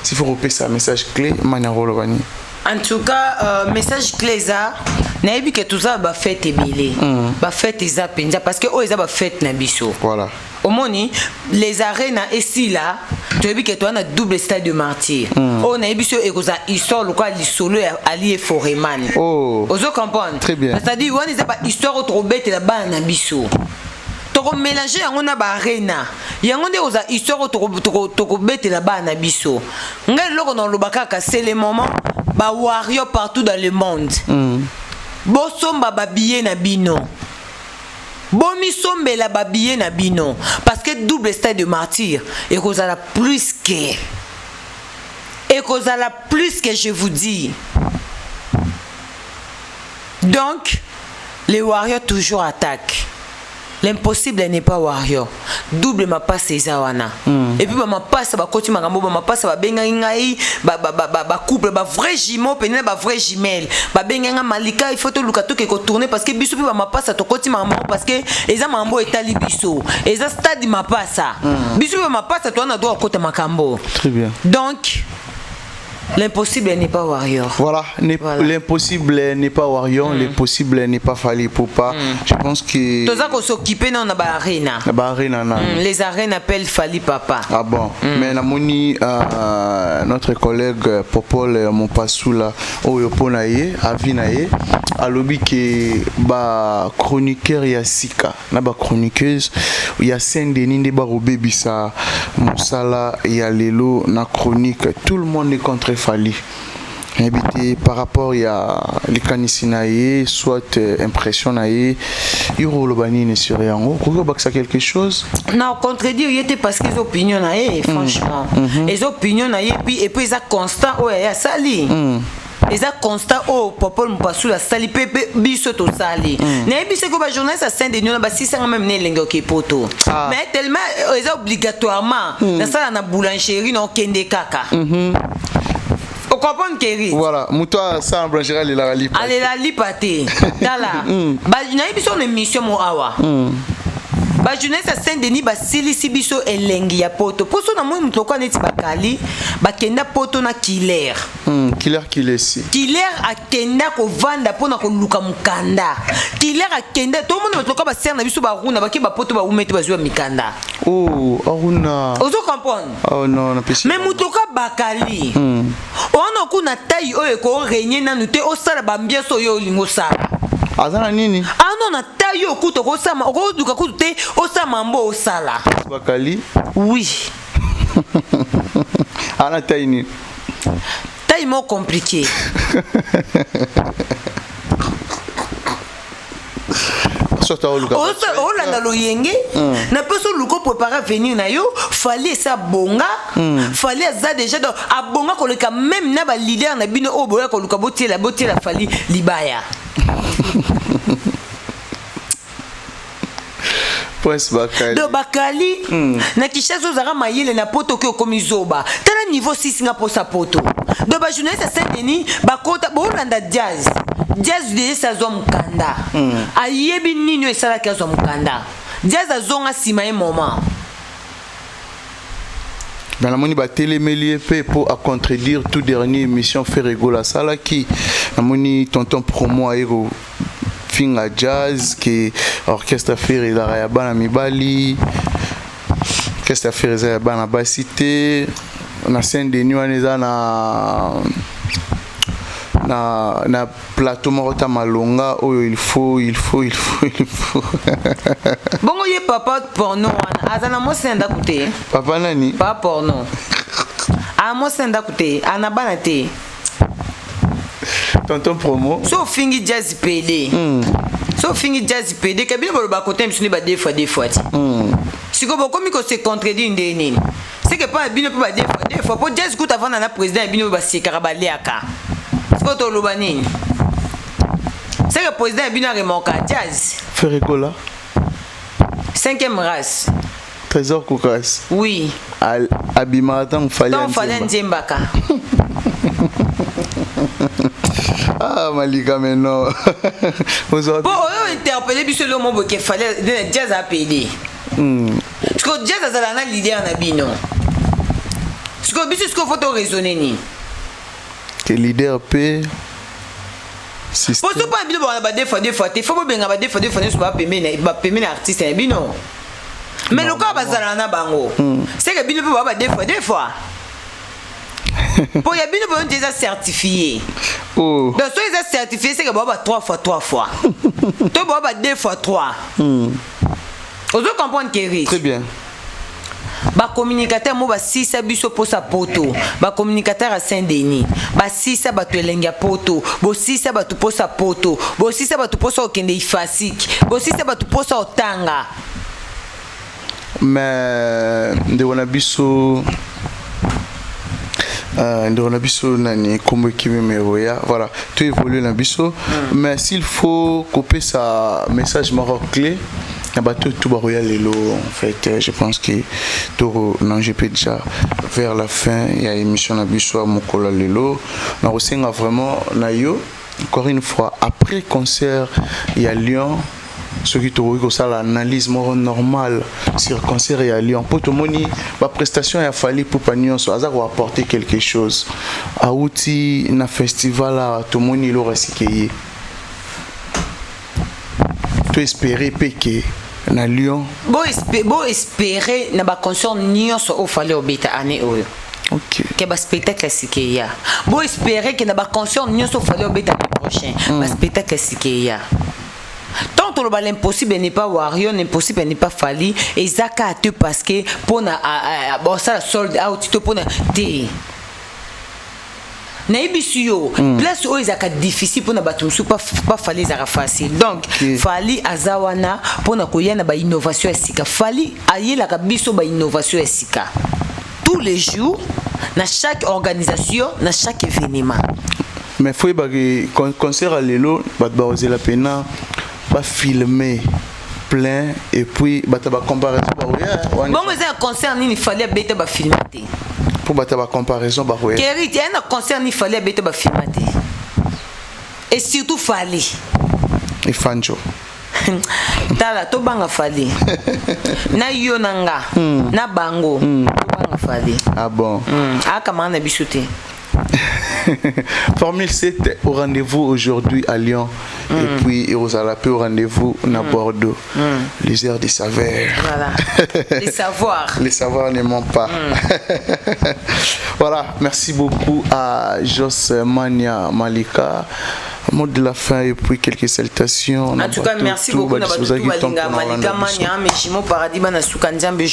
S'il faut repérer ça message clé manarolo bani. En tout cas, message clé ça, nayebi que tout ça ba fête ebele ba fête eza penza parce que o eza ba fête na biso Voilà. omoni les arènes ici là tu as vu que toi na double stade de martyr on a biso ekoza histoire lokwa lisolo ya ali e foreman Oh. ozo comprendre Très bien. c'est-à-dire on eza ba histoire trop bête la ba na biso toko mélanger yango na ba arena yango nde oza histoire toko bête la ba na biso ngai loko na lobaka ka c'est le moment ba warrior partout dans le monde bosomba ba billet na bino bomi sombela ba billet na bino parce que double stade de martyr et kozala plus que je vous dis. Donc les warriors toujours attaquent. L'impossible n'est pas warrior. Double ma passe ezawana. Et puis ma passe ba koti makambo ma passe ba benga ngai ba couple ba vrai jumeau penina ba vrai jumelle. Ba benga malika il faut to luka to ke ko tourner parce que biso pe ma passe to koti makambo parce que eza mambo etali biso. Eza stade ma passe. Biso pe ma passe to na do kota makambo. Très bien. Donc l'impossible n'est pas warrior. Voilà, l'impossible n'est pas warrior, l'impossible n'est pas Fally Ipupa. Je pense que Toza ko s'occuper na ba arena. Les arènes appellent Fally Ipupa. Ah bon, mais namoni notre collègue Popol Mompasula oyo pona ye avina ye alobi ke ba chroniqueur ya sika na ba chroniqueuse ya Saint-Denis nde ba robebisa mosala ya lelo na chronique. Tout le monde est contre Fally. Habité par rapport à les naïe, soit impression naïe, Yorolobani ne serait en haut. Pourquoi ça quelque chose? Non, contredire, il était parce que les opinions naïe, franchement. Les opinions naïe, et puis ça constant, ouais, ça sali. Et ça constat au Popol Mompasula sali pepe biso to sali. Naïe biso ko ba journaliste à Saint-Denis na ba 600 même né lengo ke poto. Mais tellement c'est obligatoirement na sala na boulangerie no kende kaka. Vous comprenez, Kéry? Voilà, Moutoua, ça en branchera les la lipa. Allez, la lipate. Dala. Bah, il y a une émission, mon awa. Bah, jeunesse à Saint-Denis, bah, si biso elengi ya poto. Pour ça, moi, je me neti bakali, bah, kenda poto na killer. Killer si. Killer a kenda ko vanda pona ko luka mukanda. Killer a kenda, tout le monde me toka ba serre na biso ba runa, ba ki ba poto ba umete ba zuwa mikanda. Oh, aruna. Ozo comprendre? Oh non, na pesi. Mais mutoka bakali. On a kuna taille oyo ko régner na nute o sala ba mbieso yo lingo sala. Azana nini? Ah non, na taille yo kuto ko sama, ko duka kuto te o sama mbo o sala. Bakali? Oui. Ana taille ni. Taille mo compliqué. Olanda loyenge na peso luko préparer venir na yo fallait ça bonga fallait ça déjà donc abonga ko leka même na ba leader na bino o boya ko luka botela fallait libaya Prince Bakali. Do Bakali na kishazo zara mayele na poto ke komizoba tala niveau 6 nga pour sa poto do ba journaliste à Saint-Denis ba kota bo landa jazz de sa zone mukanda ayebi nini esala ka zone mukanda jazz azonga sima e moment dans la moni ba télémélier pour à contredire tout dernier émission Ferrego la sala qui la moni tonton promo aéro finga jazz qui orchestre Ferré la Rayabana Mibali orchestre Ferré la Bana Basité na Saint-Denis on na plateau Morota Malonga oh il faut bongo ye papa porno azana mo senda kute papa nani papa porno a mo senda kute ana banate tonton promo so fingi jazz PD so fingi jazz PD kabila bolo ba kote msuni ba deux fois ti siko boko mi ko se contredire ndeni c'est que pas bino pe ba deux fois pour jazz kuta vana na président bino ba sekara ba leaka siko to lobani c'est que président bino remonka jazz Ferregola 5e race Trésor Koukas oui Abimatan fallait Nzembaka. Ah Malika mais non. Bon on interpellé biso le mot que fallait jazz à PD. Parce que jazz a la leader na bino. Parce que biso ce qu'il faut raisonner ni. Que leader P Pour ce point, il va des fois, il faut bien des fois, sur la artiste, bino. Mais le cas, bazalana bango. C'est que bino peut des fois. Pour y a bino peut déjà certifié. Oh. Donc, si ils sont certifiés, c'est que baba 3 fois. Toi, baba 2 fois 3. Vous comprenez que Très bien. Ba communicateur mo ba sisa biso posa poto ba communicateur à Saint-Denis ba sisa ba to elenga poto bo sisa ba to posa poto bo sisa ba to posa okende ifasik bo sisa ba to posa otanga. Mais ndona biso nani comme équipe meroya voilà tout évolue na biso mais s'il faut couper sa message marqué clé tout baroya lelo en fait je pense que tout non je peux déjà vers la fin il y a émission na biso mokola lelo na osenga vraiment na yo encore une fois après concert il y a Lyon ce qui te ça l'analyse normale sur concert et à Lyon pour tout le monde la prestation a fallu pour panion ça va apporter quelque chose à outil na festival là tout le monde il aura sikeye tu espérer péquer na Lyon Bo espérer na ba concert nyonso au fallait obita année oyo. OK. Que ba spectacle sikeya. Bo espérer que na ba concert nyonso fallait obita prochain. Ba spectacle sikeya. Tant que l'impossible n'est pas Wario, l'impossible n'est pas Fali et Zaka a tout parce que pour na bon ça solde out to pour na té. Na ibisuyo place où ezaka difficile pour na batumsu pas Fali zaka facile donc Fali azawana pour na koyana ba innovation esika Fali ayela ka biso ba innovation esika tous les jours na chaque organisation na chaque événement mais faut que concert à lelo bat ba oser la pena pas filmer plein et puis ba comparaison ba bon mais un concert il fallait bête ba filmer pour ba comparaison ba ouais Kérit il y a un concert il fallait bête ba filmer et surtout fallait et Fanjo tala to banga fallait na yo nanga na bango to banga fallait ah bon aka mana bisouté Formule 7 au rendez-vous aujourd'hui à Lyon et puis aux Alapes au rendez-vous à Bordeaux. Les airs des saveurs. Voilà. Les savoirs. Les savoirs ne mentent pas. Voilà, merci beaucoup à Jos Mania Malika. Mot de la fin et puis quelques salutations. En tout cas, merci beaucoup. Je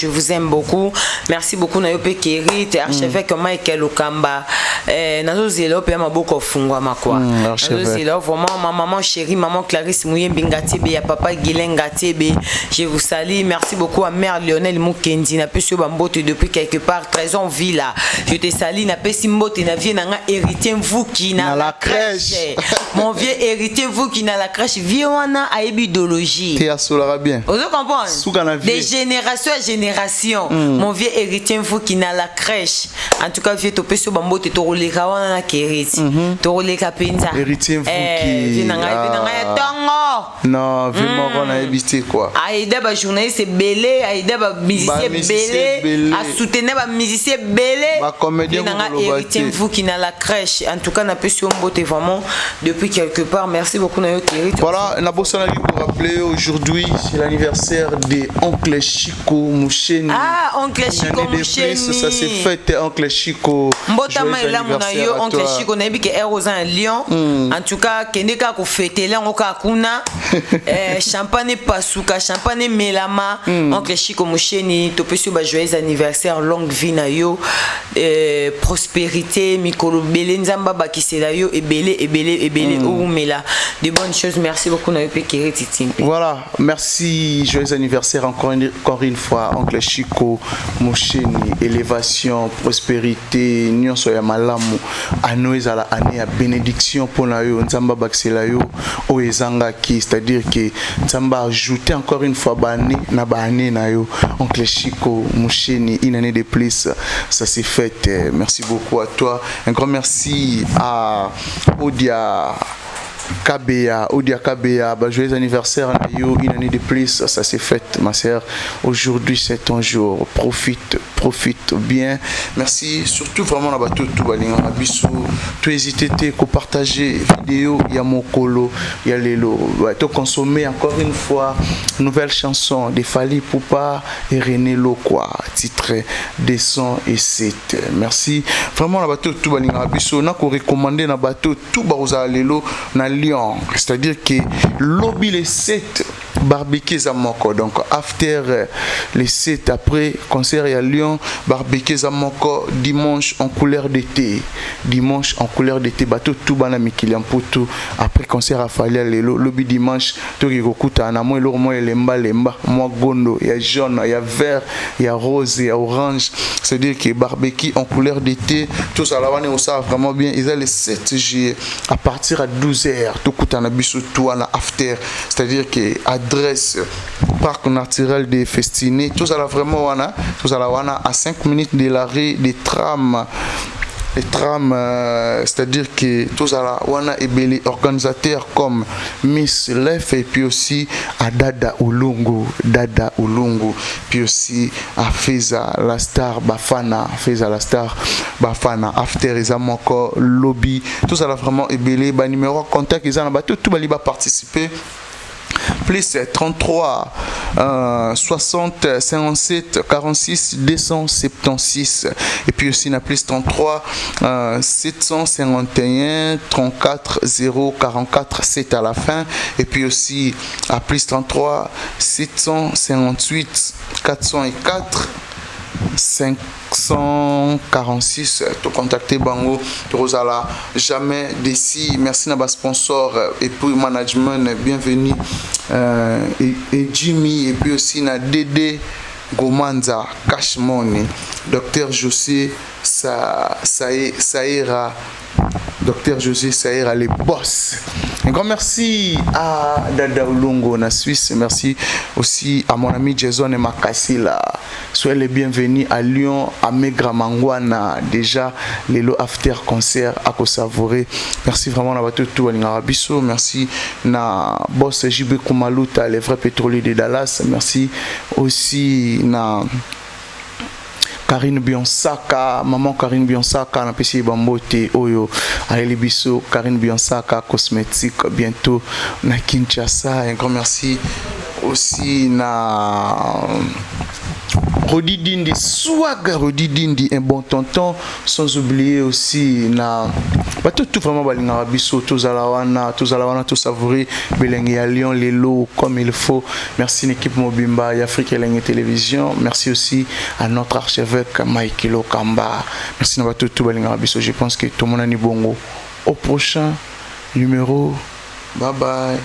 vous aime beaucoup. Merci beaucoup. Nayope Keri, archevêque Michael Okamba. Nazo zelo pe maboko fungwa makwa. Nazo zelo vraiment ma maman chérie, maman Clarisse Mouyembinga Tebe, ya papa Gilenga Tebe. Je vous salue. Merci beaucoup à mère Lionel Mukendi. Na pe sur bambote depuis quelque part 13 ans villa. Je te salue. Na pe simbote na vie nanga héritier vous qui na la crèche. Mon vieux héritier, vous qui n'a la crèche, viona a idéologie. Tu as bien. Vous comprenez? De génération à génération. Mon vieux héritier, vous qui n'a la crèche. En tout cas, vieux topé sur bambo, tu t'auras les kawana na kérit. Tu auras les kapinza. Héritier, vous qui. Non, vraiment, on a évité quoi. Aïda, bah, journaliste, c'est belé. Aïda, bah, musicien, belé. À soutenir, bah, musicien, belé. Bah, comédien, héritier, vous qui n'a la crèche. En tout cas, on a pu sur un vraiment depuis quelque part. Merci beaucoup Nayo Keri. Voilà, Nabosana pour rappeler aujourd'hui c'est l'anniversaire de Oncle Chico Moucheni. Ah, Oncle Chico Moucheni. Ça s'est fait Oncle Chico. Mbotama ela munayo Oncle Chico na biki Erosan Lyon. En tout cas, kendeka ko fêter là ngoka kuna. Champagne pasuka, champagne melama. Oncle Chico Moucheni, topesio ba joyeux anniversaire, longue vie na yo. Prospérité, mikolo belé nzamba bakisela yo ebele là. De bonnes choses, merci beaucoup. Voilà, merci, joyeux anniversaire encore une fois, Oncle Chico Moucheni, élévation, prospérité, Nyon Soya Malamu, Anoïs à la année à bénédiction pour nous, Nzamba Baxelayo, Oezanga qui, c'est-à-dire que Nzamba a ajouté encore une fois Bané, Nabané Nayo, Oncle Chico Moucheni, une année de plus, ça s'est fait. Merci beaucoup à toi. Un grand merci à Odia Kabea, Odia Kabea, bah, joyeux anniversaire à Nayo, une année de plus, ça s'est fait ma sœur. Aujourd'hui c'est ton jour, profite profite bien. Merci surtout vraiment na bato tout balinga biso. Tu hésitez à partager vidéo ya mokolo ya lelo. To consommer encore une fois nouvelle chanson de Fally Ipupa et René Lokwa titré Descends et 7. Merci vraiment na bato tout balinga biso na ko recommander na bato tout baroza lelo na Lyon, c'est-à-dire que lobby les 7 barbecue Zamoko, donc after les 7 après concert à Lyon, barbecue Zamoko dimanche en couleur d'été, bateau tout bana mikili amputu après concert à Fally lelo lobby dimanche to kikuta na moi lo moi lemba moi gondo ya jaune ya vert ya rose ya orange, c'est-à-dire que barbecue en couleur d'été tout ça là on ça vraiment bien. Ils ont les 7 juillet à partir à 12h tout kuta na biso tout na after, c'est-à-dire que adresse parc naturel de Festini, tout ça là vraiment à 5 minutes de l'arrêt des trams. Les trams, c'est-à-dire que tous à la et les organisateurs comme Miss Lef et puis aussi à Dada Ulungu, puis aussi à Feza la star Bafana, after ils ont encore lobby, tout ça là vraiment et bah numéro contact ils ont tout bali va participer. Plus 33 60 57 46 276 et puis aussi na plus 33 751 34 0 44 7 à la fin et puis aussi à plus 33 758 404 546 to contacter Bango Rosala jamais d'ici. Merci à sponsor et puis management bienvenue et Jimmy et puis aussi na Dédé Gomanza Cash Money, Docteur José Saïra, Docteur José Saïra les boss. Un grand merci à Dada Ulungo na Suisse. Merci aussi à mon ami Jason et Makassi là. Soyez les bienvenus à Lyon, à Megra Mangwana. Déjà, les lots after concert à savourer. Merci vraiment à tout Bisso. Merci na boss JB Kumaluta, les vrais pétroliers de Dallas. Merci aussi na Karine Bionsaka, maman Karine Bionsaka, na pesi bambote oyo Aeli Bisso, Karine Bionsaka cosmétique bientôt na Kinshasa. Un grand merci aussi na Rodidindi Swag, Rodidindi un bon tonton, sans oublier aussi na tout vraiment balinga biso tous alawana tout savourer belengi à Lyon les lots comme il faut. Merci l'équipe Mobimba et Afrique Elengi Télévision. Merci aussi à notre archevêque Michael Okamba. Merci na tout balinga biso. Je pense que tout le monde a ni bongo. Au prochain numéro. Bye bye.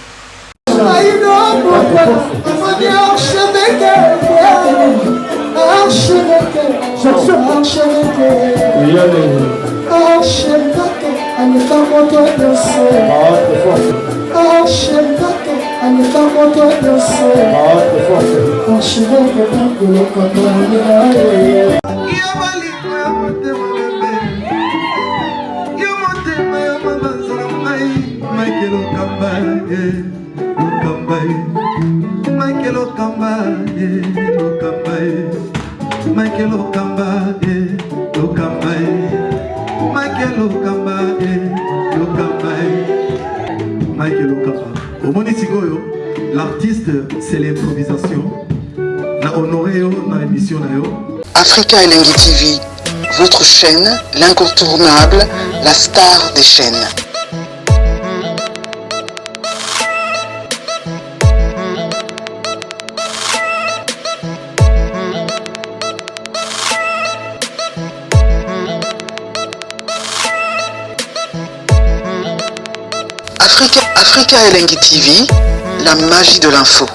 L'artiste, c'est l'improvisation. Na honoré dans l'émission. Africa Elengi TV, votre chaîne, l'incontournable, la star des chaînes. Africa Elengi TV, la magie de l'info.